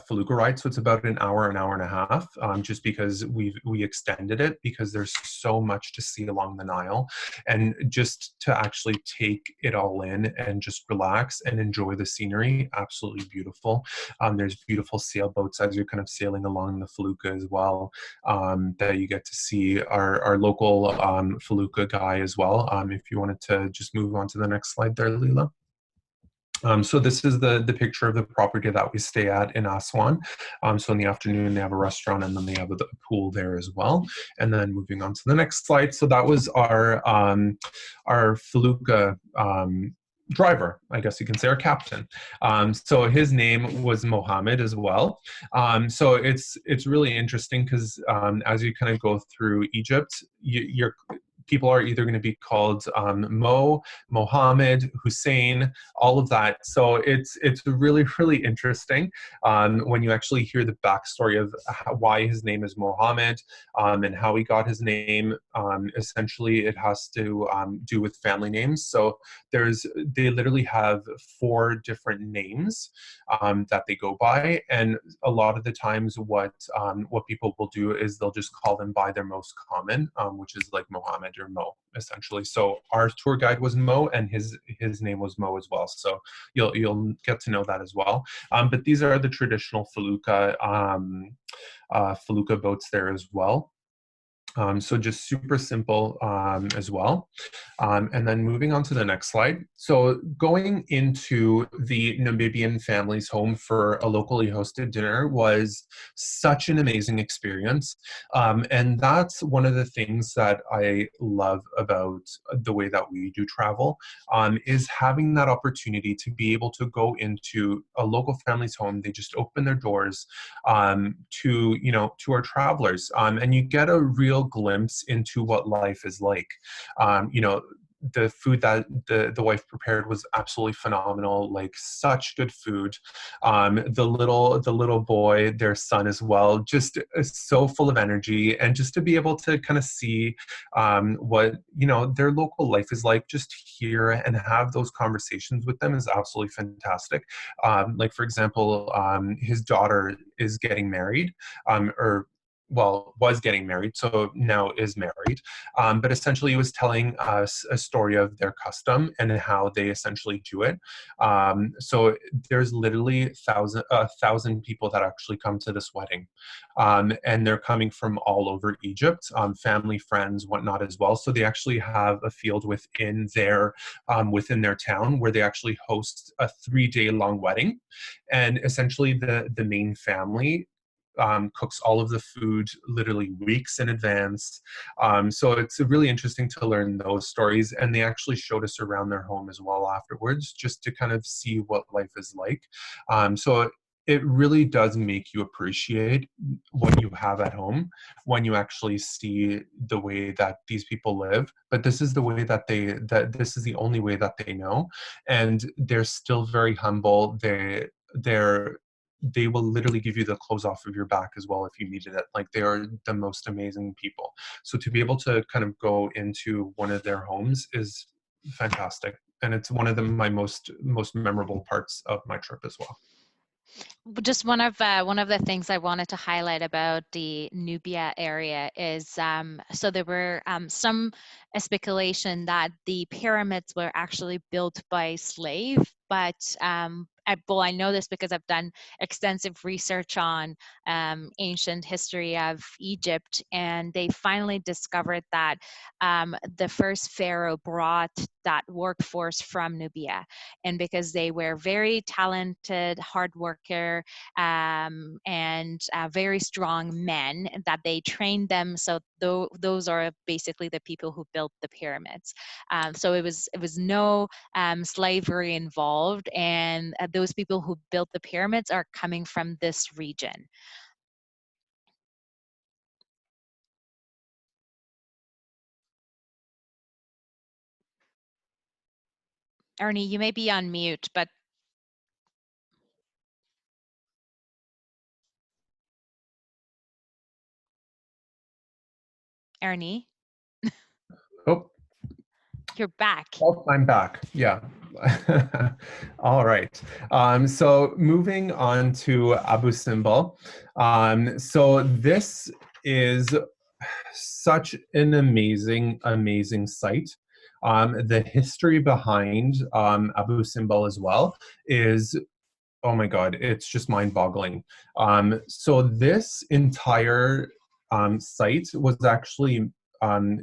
felucca ride. So it's about an hour and a half, just because we extended it because there's so much to see along the Nile, and just to actually take it all in and just relax and enjoy the scenery. Absolutely beautiful. There's beautiful sailboats as you're kind of sailing along the felucca as well, that you get to see our local felucca guy as well. If you wanted to just move on to the next slide there, Leela. So this is the picture of the property that we stay at in Aswan. So in the afternoon, they have a restaurant, and then they have a pool there as well. And then moving on to the next slide. So that was our felucca driver, I guess you can say, our captain. So his name was Mohammed as well. So it's really interesting because as you kind of go through Egypt, you're people are either going to be called Mohammed, Hussein, all of that. So it's really, really interesting when you actually hear the backstory of why his name is Mohammed, and how he got his name. Essentially, it has to do with family names. So they literally have 4 different names that they go by, and a lot of the times what people will do is they'll just call them by their most common, which is like Mohammed or Mo, essentially. So our tour guide was Mo, and his name was Mo as well. So you'll get to know that as well. But these are the traditional felucca boats there as well. So just super simple as well. And then moving on to the next slide. So going into the Namibian family's home for a locally hosted dinner was such an amazing experience. And that's one of the things that I love about the way that we do travel, is having that opportunity to be able to go into a local family's home. They just open their doors to our travelers, and you get a real glimpse into what life is like. The food that the wife prepared was absolutely phenomenal, like such good food. The little boy, their son as well, just so full of energy, and just to be able to kind of see what their local life is like, just hear and have those conversations with them is absolutely fantastic. Like for example, his daughter is getting married, or well, was getting married, so now is married. But essentially, he was telling us a story of their custom and how they essentially do it. So there's literally a thousand people that actually come to this wedding, and they're coming from all over Egypt, family, friends, whatnot as well. So they actually have a field within their town where they actually host a 3-day long wedding, and essentially the main family cooks all of the food literally weeks in advance. So it's really interesting to learn those stories. And they actually showed us around their home as well afterwards, just to kind of see what life is like. So it really does make you appreciate what you have at home when you actually see the way that these people live. But this is the way that this is the only way that they know. And they're still very humble. They will literally give you the clothes off of your back as well if you needed it. Like, they are the most amazing people. So to be able to kind of go into one of their homes is fantastic. and it's one of my most memorable parts of my trip as well. Just one of the things I wanted to highlight about the Nubia area is so there were some speculation that the pyramids were actually built by slave, but well, I know this because I've done extensive research on ancient history of Egypt, and they finally discovered that the first pharaoh brought that workforce from Nubia, and because they were very talented, hard worker, and very strong men, that they trained them. So those are basically the people who built the pyramids. So it was no slavery involved, and those people who built the pyramids are coming from this region. Ernie, you may be on mute, but Ernie, Oh, you're back. oh, I'm back. Yeah. All right. So moving on to Abu Simbel. So this is such an amazing site. The history behind Abu Simbel as well is, oh my God, it's just mind-boggling. So this entire site was actually um,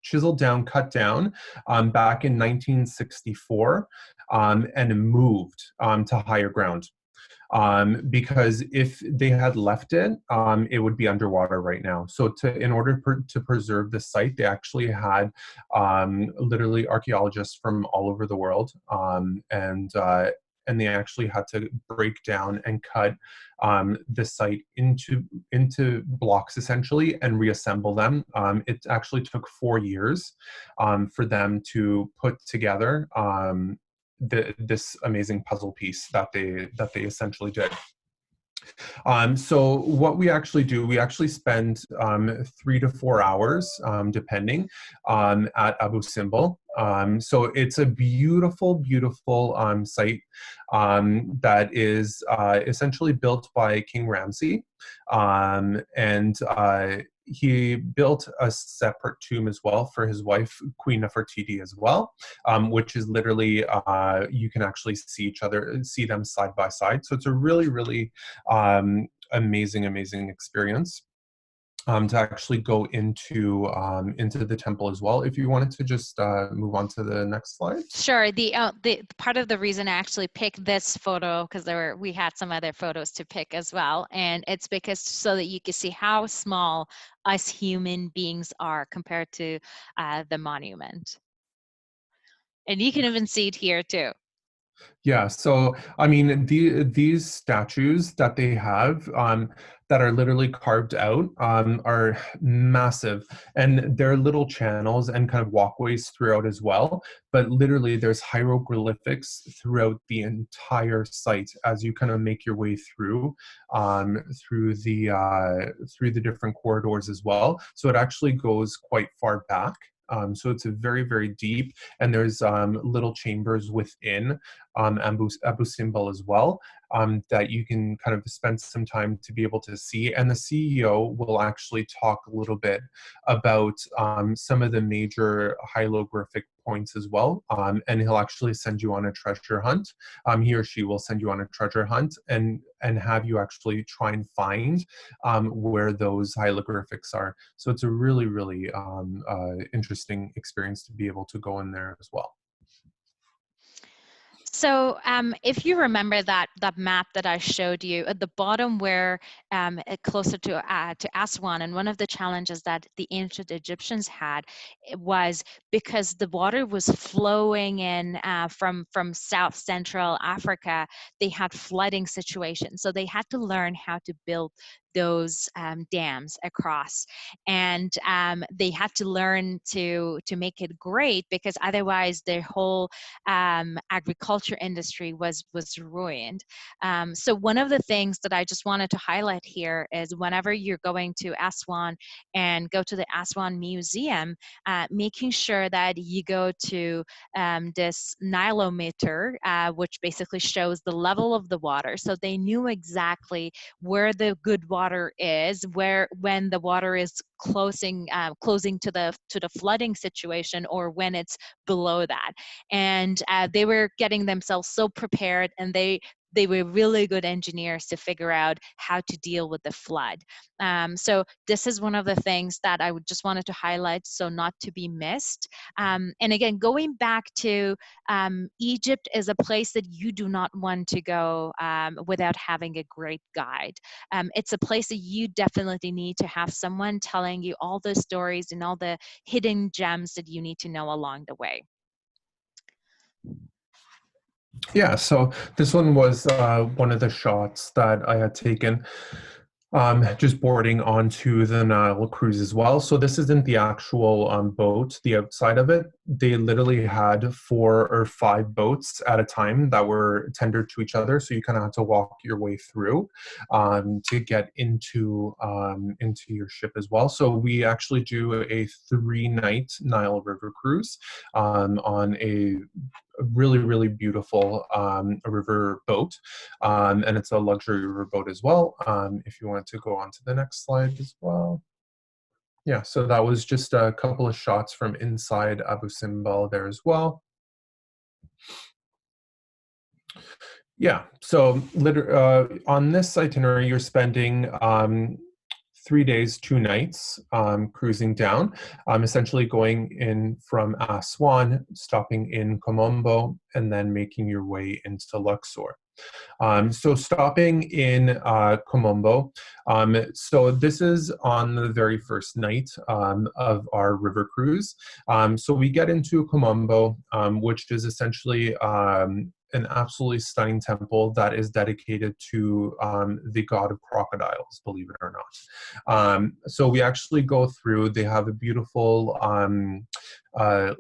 chiseled down, cut down back in 1964, and moved to higher ground. Because if they had left it, it would be underwater right now. So in order to preserve the site, they actually had literally archaeologists from all over the world, and they actually had to break down and cut the site into blocks essentially and reassemble them. It actually took 4 years for them to put together this amazing puzzle piece that they essentially did. So what we actually do, we actually spend 3 to 4 hours, depending, at Abu Simbel. So it's a beautiful site that is essentially built by King Ramsey, and he built a separate tomb as well for his wife, Queen Nefertiti, as well, which is literally you can actually see them side by side. So it's a really amazing experience to actually go into the temple as well. If you wanted to just move on to the next slide. Sure. The part of the reason I actually picked this photo, because we had some other photos to pick as well, and it's because so that you can see how small us human beings are compared to the monument, and you can even see it here too. Yeah, so I mean, these statues that they have that are literally carved out are massive, and there are little channels and kind of walkways throughout as well. But literally, there's hieroglyphics throughout the entire site as you kind of make your way through the different corridors as well. So it actually goes quite far back. So it's a very deep, and there's little chambers within Abu Simbel as well, that you can kind of spend some time to be able to see. And the CEO will actually talk a little bit about some of the major hieroglyphic points as well, and he'll actually send you on a treasure hunt. He or she will send you on a treasure hunt and have you actually try and find where those hieroglyphics are. So it's a really interesting experience to be able to go in there as well. So if you remember that map that I showed you at the bottom, where closer to Aswan, and one of the challenges that the ancient Egyptians had was because the water was flowing in from South Central Africa, they had flooding situations. So they had to learn how to build those dams across. And they had to learn to make it great, because otherwise their whole agriculture industry was ruined. So one of the things that I just wanted to highlight here is, whenever you're going to Aswan and go to the Aswan Museum, making sure that you go to this Nilometer, which basically shows the level of the water. So they knew exactly where the good water is, when the water is closing to the flooding situation, or when it's below that. And they were getting themselves so prepared, and they were really good engineers to figure out how to deal with the flood. So this is one of the things that I would just wanted to highlight, so not to be missed. And again, going back to Egypt is a place that you do not want to go without having a great guide. It's a place that you definitely need to have someone telling you all the stories and all the hidden gems that you need to know along the way. Yeah, so this one was one of the shots that I had taken just boarding onto the Nile cruise as well. So this isn't the actual boat, the outside of it. They literally had 4 or 5 boats at a time that were tendered to each other. So you kind of had to walk your way through to get into your ship as well. So we actually do a 3-night Nile River cruise on a really, really beautiful river boat. And it's a luxury river boat as well. If you want to go on to the next slide as well. Yeah, so that was just a couple of shots from inside Abu Simbel there as well. Yeah, so on this itinerary, you're spending 3 days, 2 nights cruising down, essentially going in from Aswan, stopping in Komombo, and then making your way into Luxor. So stopping in Komombo, so this is on the very first night of our river cruise. So we get into Komombo, which is essentially an absolutely stunning temple that is dedicated to the god of crocodiles, believe it or not. So we actually go through, they have a beautiful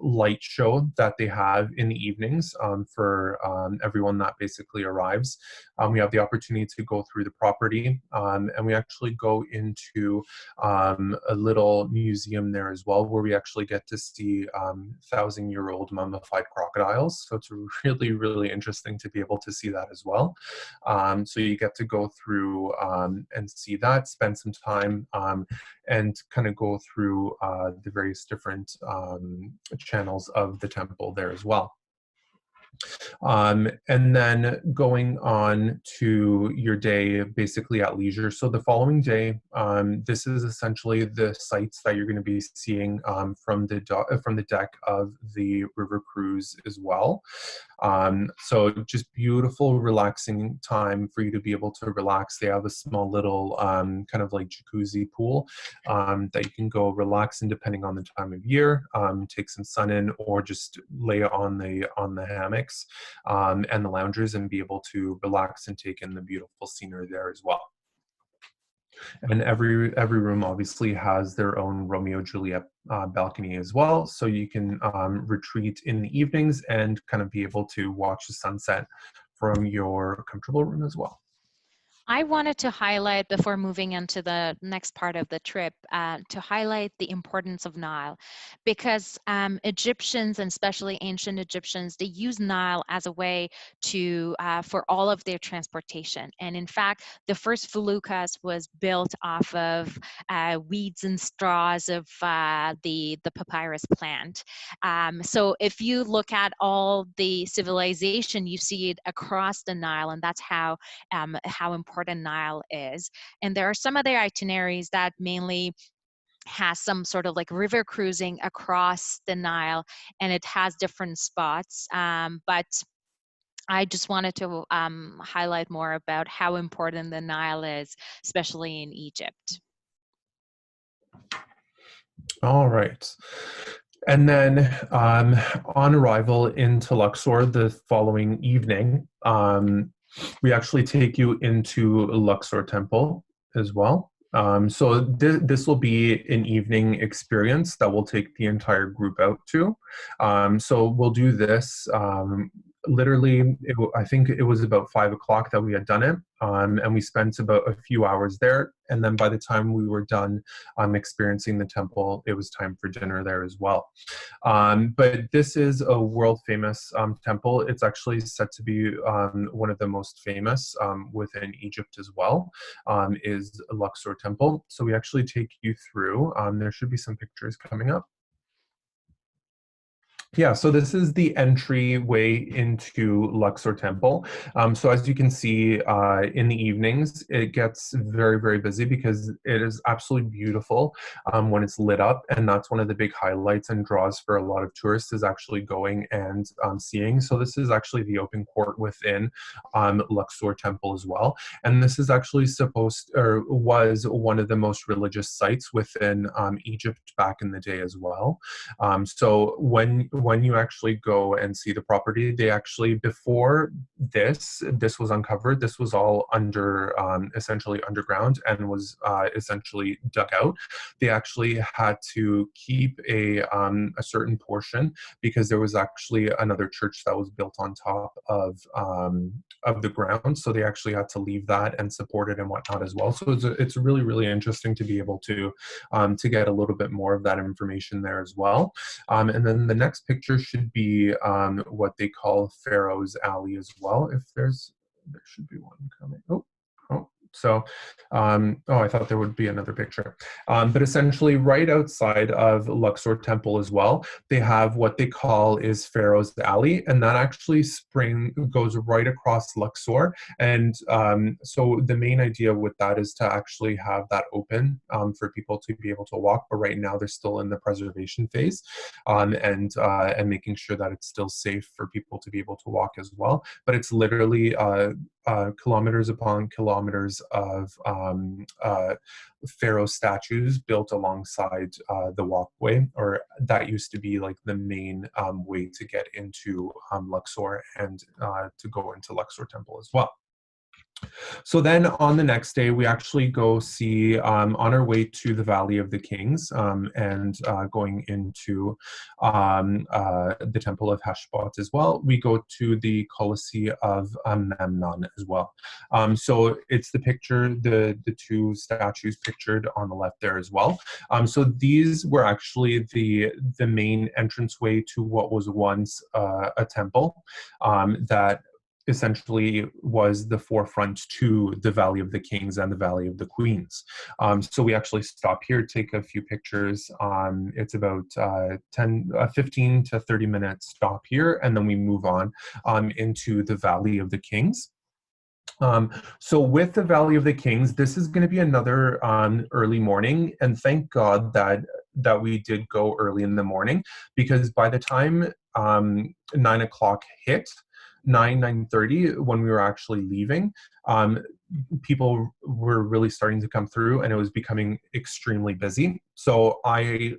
light show that they have in the evenings for everyone that basically arrives. We have the opportunity to go through the property, and we actually go into a little museum there as well, where we actually get to see 1,000-year-old mummified crocodiles. So it's really, really interesting to be able to see that as well. So you get to go through and see that, spend some time, and kind of go through the various different channels of the temple there as well. And then going on to your day basically at leisure. So the following day, this is essentially the sites that you're going to be seeing from the deck of the river cruise as well. So just beautiful, relaxing time for you to be able to relax. They have a small little kind of like jacuzzi pool that you can go relax in depending on the time of year, take some sun in, or just lay on the hammocks and the loungers and be able to relax and take in the beautiful scenery there as well. And every room obviously has their own Romeo Juliet balcony as well, so you can retreat in the evenings and kind of be able to watch the sunset from your comfortable room as well. I wanted to highlight, before moving into the next part of the trip, to highlight the importance of Nile, because Egyptians, and especially ancient Egyptians, they use Nile as a way to for all of their transportation. And in fact, the first feluccas was built off of weeds and straws of the papyrus plant. So if you look at all the civilization, you see it across the Nile, and that's how important Nile is. And there are some other itineraries that mainly has some sort of like river cruising across the Nile, and it has different spots. But I just wanted to highlight more about how important the Nile is, especially in Egypt. All right. And then on arrival into Luxor the following evening, we actually take you into Luxor Temple. as well. So this will be an evening experience that we'll take the entire group out to. So we'll do this literally, I think it was about 5 o'clock that we had done it. And we spent about a few hours there. And then by the time we were done experiencing the temple, it was time for dinner there as well. But this is a world famous temple. It's actually said to be one of the most famous within Egypt as well, is Luxor Temple. So we actually take you through. There should be some pictures coming up. Yeah, so this is the entryway into Luxor Temple. So as you can see, in the evenings, it gets very, very busy because it is absolutely beautiful when it's lit up. And that's one of the big highlights and draws for a lot of tourists, is actually going and seeing. So this is actually the open court within Luxor Temple as well. And this is actually was one of the most religious sites within Egypt back in the day as well. So when you actually go and see the property, they actually, before this was uncovered, this was all under essentially underground and was essentially dug out. They actually had to keep a certain portion because there was actually another church that was built on top of the ground, so they actually had to leave that and support it and whatnot as well. So it's really, really interesting to be able to get a little bit more of that information there as well. And then the next picture should be what they call Pharaoh's Alley as well. If there should be one coming. Oh, so, I thought there would be another picture. But essentially, right outside of Luxor Temple as well, they have what they call is Pharaoh's Alley, and that actually goes right across Luxor. And so the main idea with that is to actually have that open for people to be able to walk. But right now, they're still in the preservation phase, and making sure that it's still safe for people to be able to walk as well. But it's literally kilometers upon kilometers of pharaoh statues built alongside the walkway, or that used to be like the main way to get into Luxor and to go into Luxor Temple as well. So then on the next day, we actually go see, on our way to the Valley of the Kings, and going into the Temple of Heshbot as well, we go to the Colosseum of Memnon as well. So it's the picture, the two statues pictured on the left there as well. So these were actually the main entranceway to what was once a temple that essentially was the forefront to the Valley of the Kings and the Valley of the Queens. So we actually stop here, take a few pictures. It's about 15 to 30 minute stop here, and then we move on into the Valley of the Kings. So with the Valley of the Kings, this is going to be another early morning, and thank God that we did go early in the morning, because by the time 9 o'clock hit, 9:30, when we were actually leaving, people were really starting to come through, and it was becoming extremely busy. So I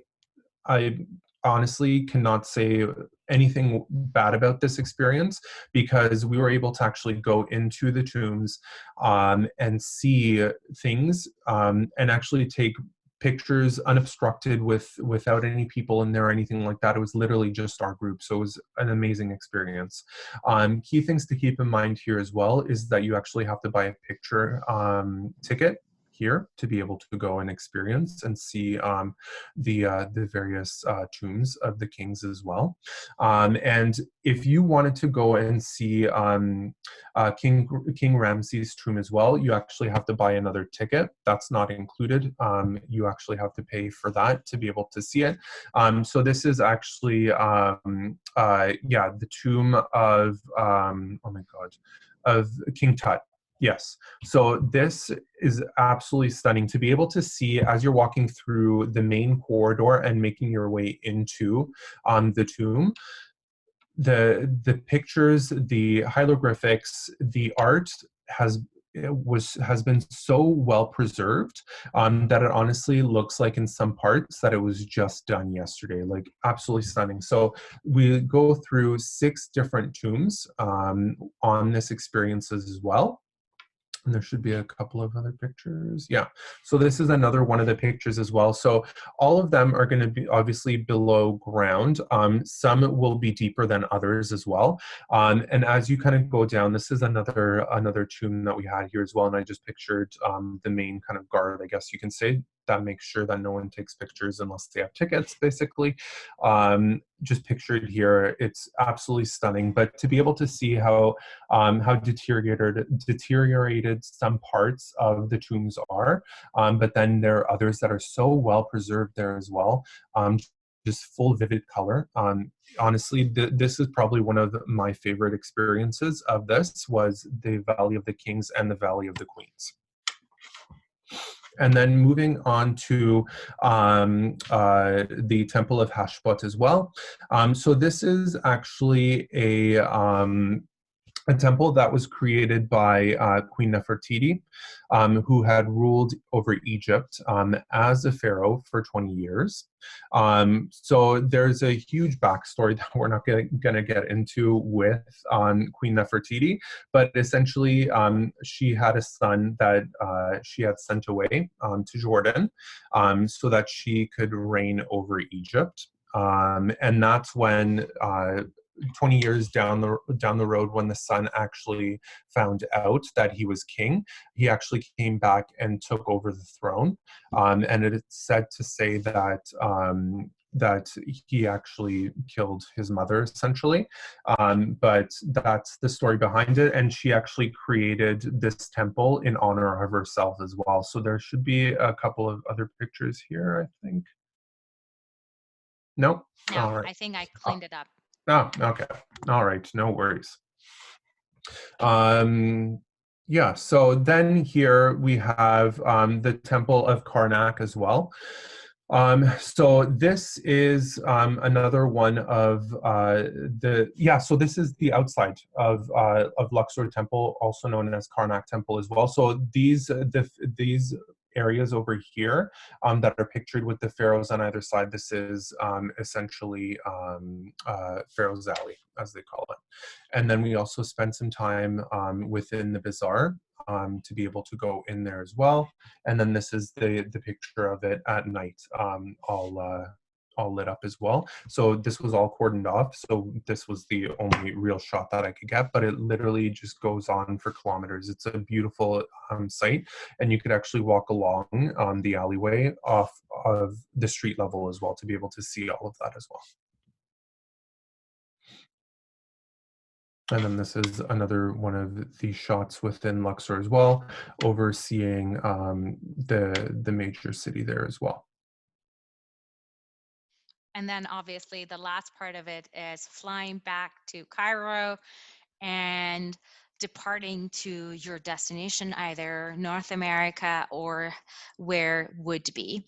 honestly cannot say anything bad about this experience, because we were able to actually go into the tombs and see things, and actually take pictures unobstructed without any people in there or anything like that. It was literally just our group, so it was an amazing experience. Key things to keep in mind here as well is that you actually have to buy a picture ticket here to be able to go and experience and see the various tombs of the kings as well. And if you wanted to go and see King Ramses' tomb as well, you actually have to buy another ticket. That's not included. You actually have to pay for that to be able to see it. So this is actually the tomb of oh my god, of King Tut. Yes. So this is absolutely stunning to be able to see as you're walking through the main corridor and making your way into the tomb. The pictures, the hieroglyphics, the art has been so well preserved that it honestly looks like in some parts that it was just done yesterday. Like, absolutely stunning. So we go through 6 different tombs on this experience as well. And there should be a couple of other pictures. Yeah. So this is another one of the pictures as well. So all of them are going to be obviously below ground. Some will be deeper than others as well. And as you kind of go down, this is another tomb that we had here as well. And I just pictured the main kind of guard, I guess you can say, that makes sure that no one takes pictures unless they have tickets, basically. Just pictured here, it's absolutely stunning. But to be able to see how deteriorated some parts of the tombs are, but then there are others that are so well preserved there as well. Just full vivid color. Honestly, this is probably one of my favorite experiences of this, was the Valley of the Kings and the Valley of the Queens. And then moving on to the Temple of Hashbut as well. So this is actually a temple that was created by Queen Nefertiti, who had ruled over Egypt as a pharaoh for 20 years. So there's a huge backstory that we're not going to get into with Queen Nefertiti, but essentially she had a son that she had sent away to Jordan so that she could reign over Egypt. And that's when 20 years down the road, when the son actually found out that he was king, he actually came back and took over the throne. And it is said to say that that he actually killed his mother, essentially. But that's the story behind it. And she actually created this temple in honor of herself as well. So there should be a couple of other pictures here, I think. No? No, All right. I think I cleaned it up. Oh, okay. All right. No worries. Yeah, so then here we have the Temple of Karnak as well. So this is another one of so this is the outside of Luxor Temple, also known as Karnak Temple as well. So these areas over here that are pictured with the pharaohs on either side, this is essentially Pharaoh's Alley, as they call it. And then we also spent some time within the bazaar to be able to go in there as well. And then this is the picture of it at night, all lit up as well. So this was all cordoned off. So this was the only real shot that I could get, but it literally just goes on for kilometers. It's a beautiful site, and you could actually walk along the alleyway off of the street level as well to be able to see all of that as well. And then this is another one of the shots within Luxor as well, overseeing the major city there as well. And then obviously the last part of it is flying back to Cairo and departing to your destination, either North America or where would be.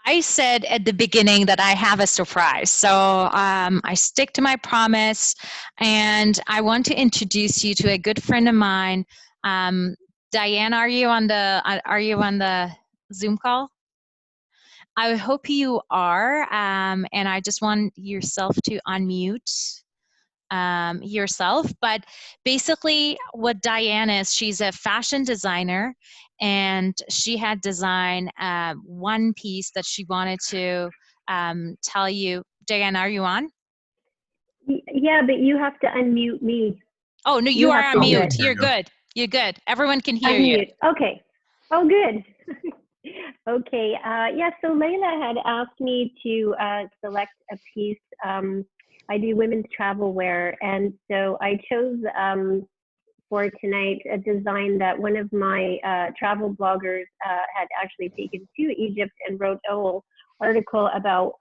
I said at the beginning that I have a surprise. So I stick to my promise, and I want to introduce you to a good friend of mine. Diane, are you on the Zoom call? I hope you are, and I just want yourself to unmute yourself. But basically what Diane is, she's a fashion designer, and she had designed one piece that she wanted to tell you. Diane, are you on? Yeah, but you have to unmute me. Oh, no, you are on mute. You're good. You're good. Everyone can hear you. Okay. Oh, good. Okay. Yeah, so Layla had asked me to select a piece. I do women's travel wear, and so I chose for tonight a design that one of my travel bloggers had actually taken to Egypt and wrote a whole article about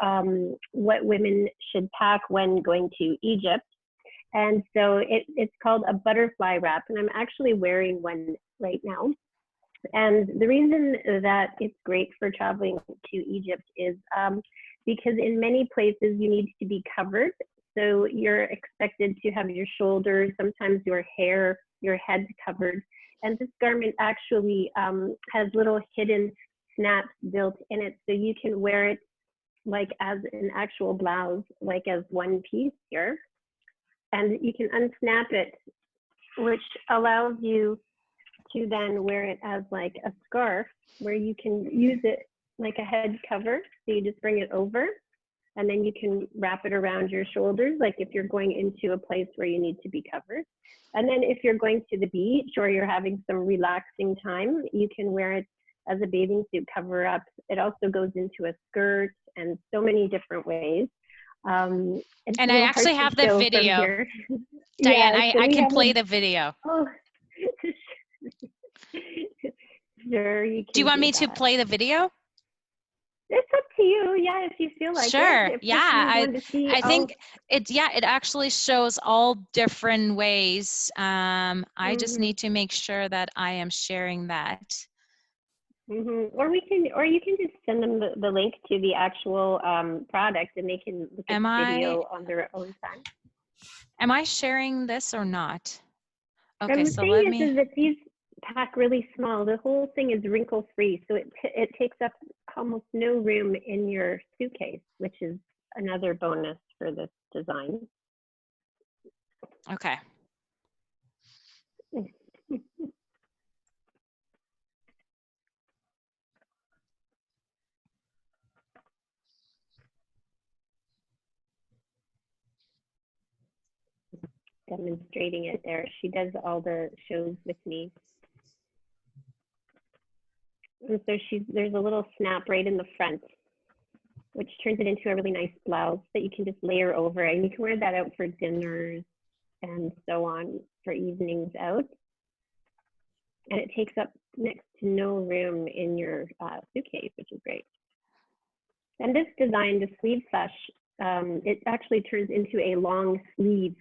what women should pack when going to Egypt. And so it's called a butterfly wrap, and I'm actually wearing one right now. And the reason that it's great for traveling to Egypt is because in many places you need to be covered. So you're expected to have your shoulders, sometimes your hair, your head covered. And this garment actually has little hidden snaps built in it. So you can wear it like as an actual blouse, like as one piece here. And you can unsnap it which allows you to then wear it as like a scarf, where you can use it like a head cover. So you just bring it over, and then you can wrap it around your shoulders, like if you're going into a place where you need to be covered. And then if you're going to the beach or you're having some relaxing time, you can wear it as a bathing suit cover up. It also goes into a skirt and so many different ways. And I actually have the video. Diane, Yeah, I can play the video. Oh, sure, you can. Do you want me to that. play the video? It's up to you. Yeah, if you feel like Sure. it. Yeah, I think it actually shows all different ways. I just need to make sure that I am sharing that. Or you can just send them the link to the actual product, and they can look at the video on their own time. Am I sharing this or not? Okay, The so thing let me. is that these pack really small. The whole thing is wrinkle free, so it takes up almost no room in your suitcase, which is another bonus for this design. Okay. Demonstrating it there. She does all the shows with me. And so there's a little snap right in the front, which turns it into a really nice blouse that you can just layer over, and you can wear that out for dinners and so on, for evenings out. And it takes up next to no room in your suitcase, which is great. And this design, the sleeve sash, it actually turns into a long sleeve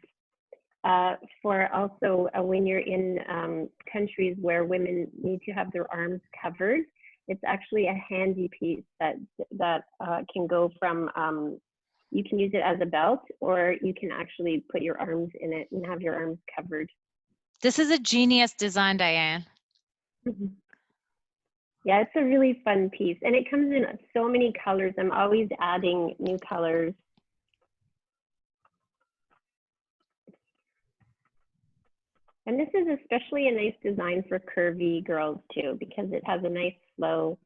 for also when you're in countries where women need to have their arms covered. It's actually a handy piece that can go from, you can use it as a belt, or you can actually put your arms in it and have your arms covered. This is a genius design, Diane. Yeah, it's a really fun piece, and it comes in so many colors. I'm always adding new colors. And this is especially a nice design for curvy girls too, because it has a nice flow.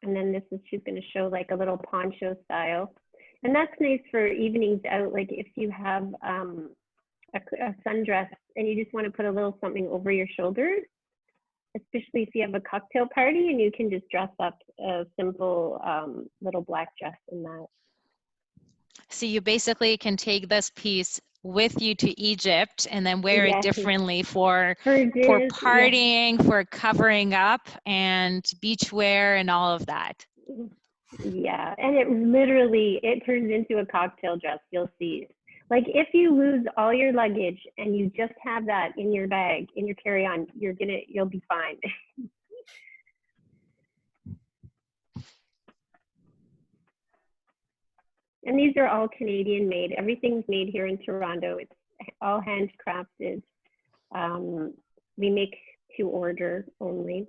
And then this is, she's going to show like a little poncho style. And that's nice for evenings out, like if you have a sundress and you just want to put a little something over your shoulders, especially if you have a cocktail party and you can just dress up a simple little black dress in that. So you basically can take this piece with you to Egypt and then wear it differently for partying, for covering up, and beach wear and all of that. Yeah, and it turns into a cocktail dress, you'll see. Like if you lose all your luggage and you just have that in your bag, in your carry-on, you'll be fine. And these are all Canadian made. Everything's made here in Toronto. It's all handcrafted. We make to order only.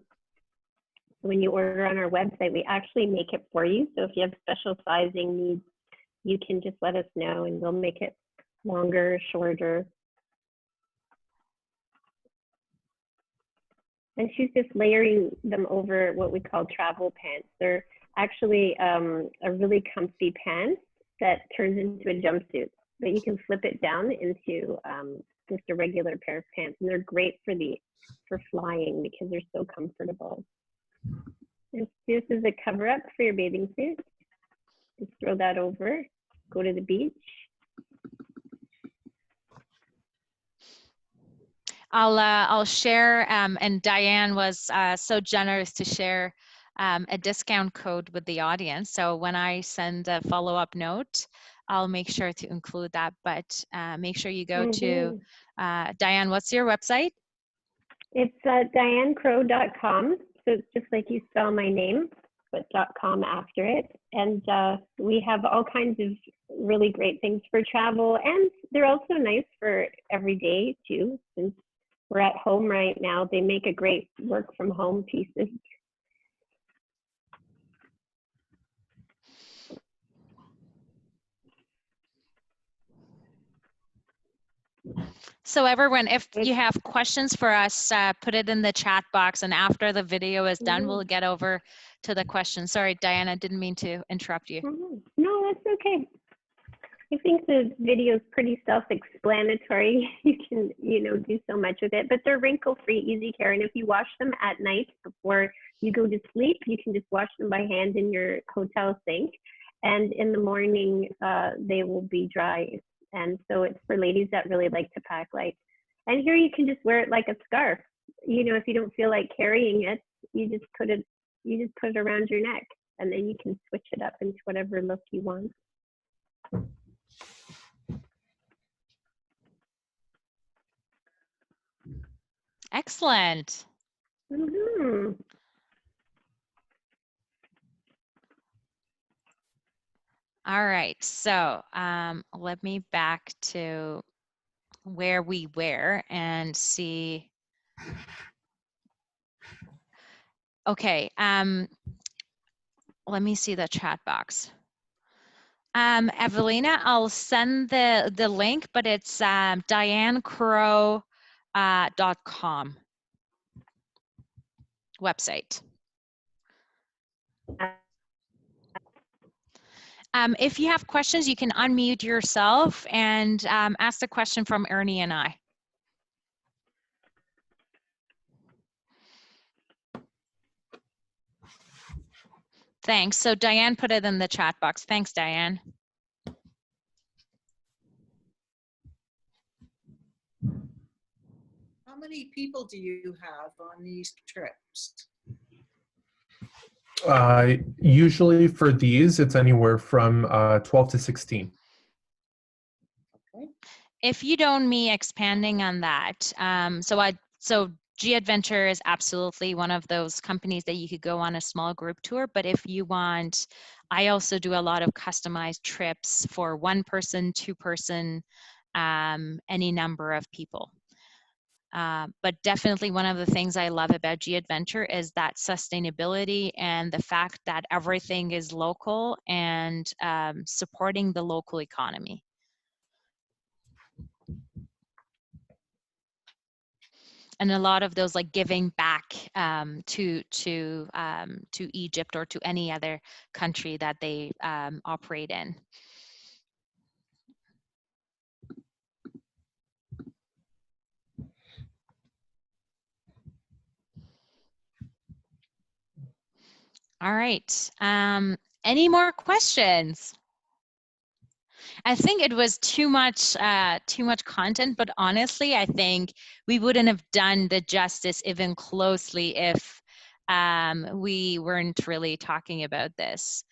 When you order on our website, we actually make it for you. So if you have special sizing needs, you can just let us know and we'll make it longer, shorter. And she's just layering them over what we call travel pants. They're actually a really comfy pants that turns into a jumpsuit, but you can flip it down into just a regular pair of pants, and they're great for flying because they're so comfortable. And this is a cover up for your bathing suit. Just throw that over, go to the beach. I'll share, and Diane was so generous to share a discount code with the audience. So when I send a follow-up note, I'll make sure to include that. But make sure you go to, Diane, what's your website? It's dianecrow.com. So it's just like you spell my name, but .com after it. And we have all kinds of really great things for travel. And they're also nice for every day too, since we're at home right now. They make a great work from home pieces. So everyone, if It's, you have questions for us, put it in the chat box, and after the video is done, we'll get over to the questions. Sorry, Diana, didn't mean to interrupt you. no, that's okay. I think the video is pretty self-explanatory. You can, do so much with it, but they're wrinkle-free, easy care. And if you wash them at night before you go to sleep, you can just wash them by hand in your hotel sink. And in the morning, they will be dry. And so it's for ladies that really like to pack light. And here you can just wear it like a scarf. If you don't feel like carrying it, you just put it around your neck, and then you can switch it up into whatever look you want. Excellent. All right, so let me back to where we were and see. Okay, let me see the chat box. Evelina, I'll send the link, but it's dianecrow.com website. If you have questions, you can unmute yourself and ask the question from Ernie and I. Thanks. So Diane put it in the chat box. Thanks, Diane. How many people do you have on these trips? Usually for these, it's anywhere from 12 to 16. Okay. If you don't me expanding on that, so G Adventure is absolutely one of those companies that you could go on a small group tour. But if you want, I also do a lot of customized trips for one person, two person, any number of people. But definitely one of the things I love about G Adventure is that sustainability and the fact that everything is local and supporting the local economy. And a lot of those like giving back to Egypt or to any other country that they operate in. All right. Any more questions? I think it was too much content, but honestly, I think we wouldn't have done the justice even closely if we weren't really talking about this.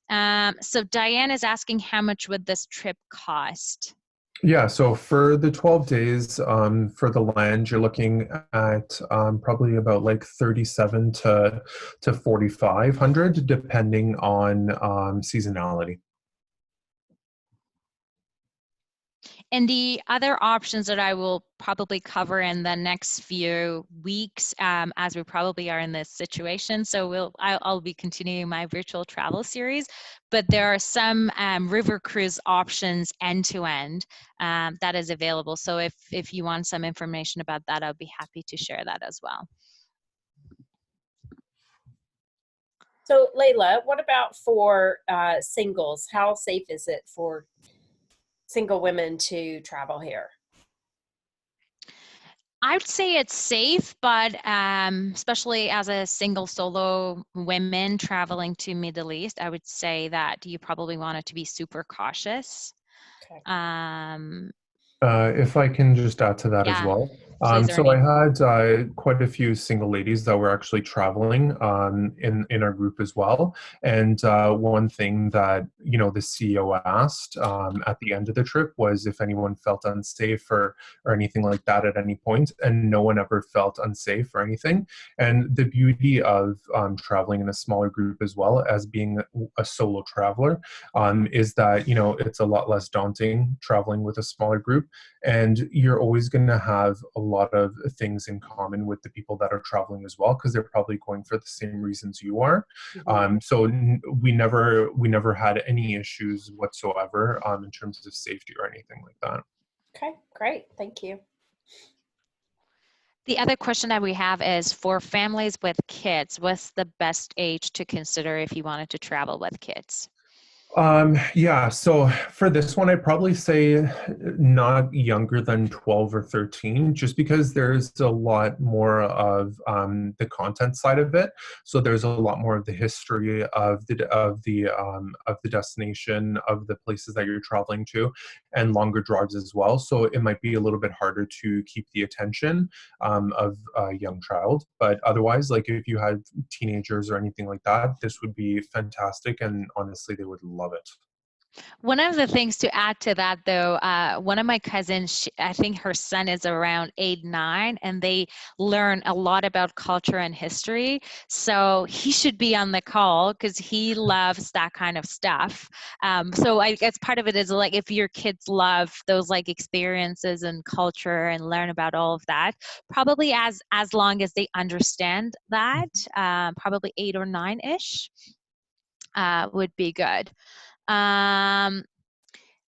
So Diane is asking, how much would this trip cost? Yeah, so for the 12 days for the land, you're looking at probably about like 37 to 4,500, depending on seasonality. And the other options that I will probably cover in the next few weeks, as we probably are in this situation. So I'll be continuing my virtual travel series, but there are some river cruise options end to end that is available. So if you want some information about that, I'll be happy to share that as well. So Layla, what about for singles? How safe is it for single women to travel here? I would say it's safe, but especially as a single solo women traveling to Middle East, I would say that you probably want it to be super cautious. Okay. If I can just add to that as Yeah, well. please, So I Ernie. had quite a few single ladies that were actually traveling in our group as well. And one thing that, the CEO asked at the end of the trip was if anyone felt unsafe or anything like that at any point, and no one ever felt unsafe or anything. And the beauty of traveling in a smaller group as well as being a solo traveler is that, it's a lot less daunting traveling with a smaller group. And you're always going to have a lot of things in common with the people that are traveling as well, because they're probably going for the same reasons you are. Mm-hmm. So we never had any issues whatsoever in terms of safety or anything like that. Okay, great. Thank you. The other question that we have is for families with kids, what's the best age to consider if you wanted to travel with kids? Yeah, so for this one, I'd probably say not younger than 12 or 13, just because there's a lot more of the content side of it. So there's a lot more of the history of the destination, of the places that you're traveling to, and longer drives as well. So it might be a little bit harder to keep the attention of a young child. But otherwise, like if you had teenagers or anything like that, this would be fantastic, and honestly, they would love it. One of the things to add to that, though, one of my cousins, I think her son is around 8, 9, and they learn a lot about culture and history. So he should be on the call because he loves that kind of stuff. So I guess part of it is like if your kids love those like experiences and culture and learn about all of that, probably as long as they understand that, probably 8 or 9-ish would be good.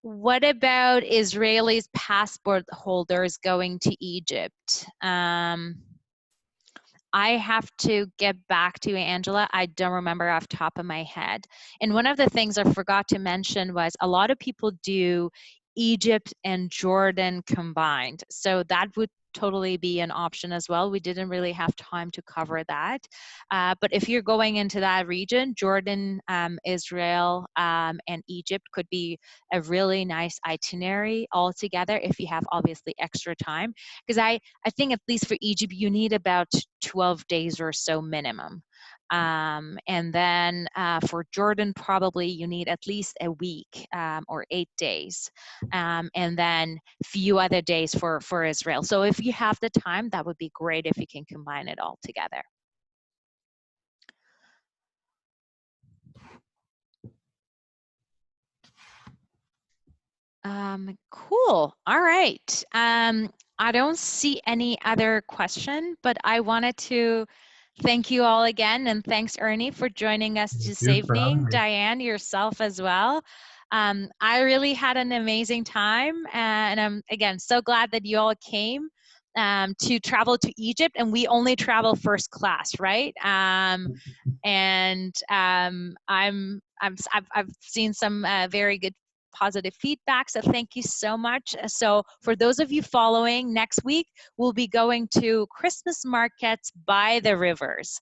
What about Israelis passport holders going to Egypt? I have to get back to you, Angela. I don't remember off the top of my head. And one of the things I forgot to mention was a lot of people do Egypt and Jordan combined. So that would totally be an option as well. We didn't really have time to cover that. But if you're going into that region, Jordan, Israel, and Egypt could be a really nice itinerary altogether if you have obviously extra time. Because I think at least for Egypt, you need about 12 days or so minimum. And then for Jordan, probably you need at least a week or 8 days. And then a few other days for Israel. So if you have the time, that would be great if you can combine it all together. Cool. All right. I don't see any other question, but I wanted to thank you all again. And thanks, Ernie, for joining us Thank this you for having evening. me. Diane, yourself as well. I really had an amazing time. And I'm, again, so glad that you all came to travel to Egypt. And we only travel first class, right? I've seen some very good positive feedback, so thank you so much. So for those of you following, next week we'll be going to Christmas markets by the rivers.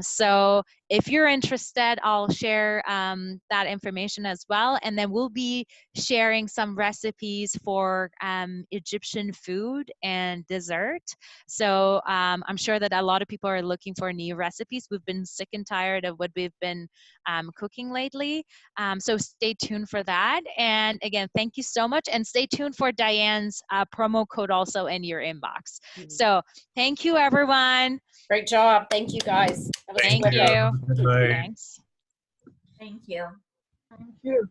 So if you're interested, I'll share that information as well, and then we'll be sharing some recipes for Egyptian food and dessert. So I'm sure that a lot of people are looking for new recipes. We've been sick and tired of what we've been cooking lately. So stay tuned for that. And again, thank you so much. And stay tuned for Diane's promo code also in your inbox. So thank you, everyone. Great job. Thank you, guys. That was Thank quick. you. Have a good night. Thanks. Thank you. Thank you.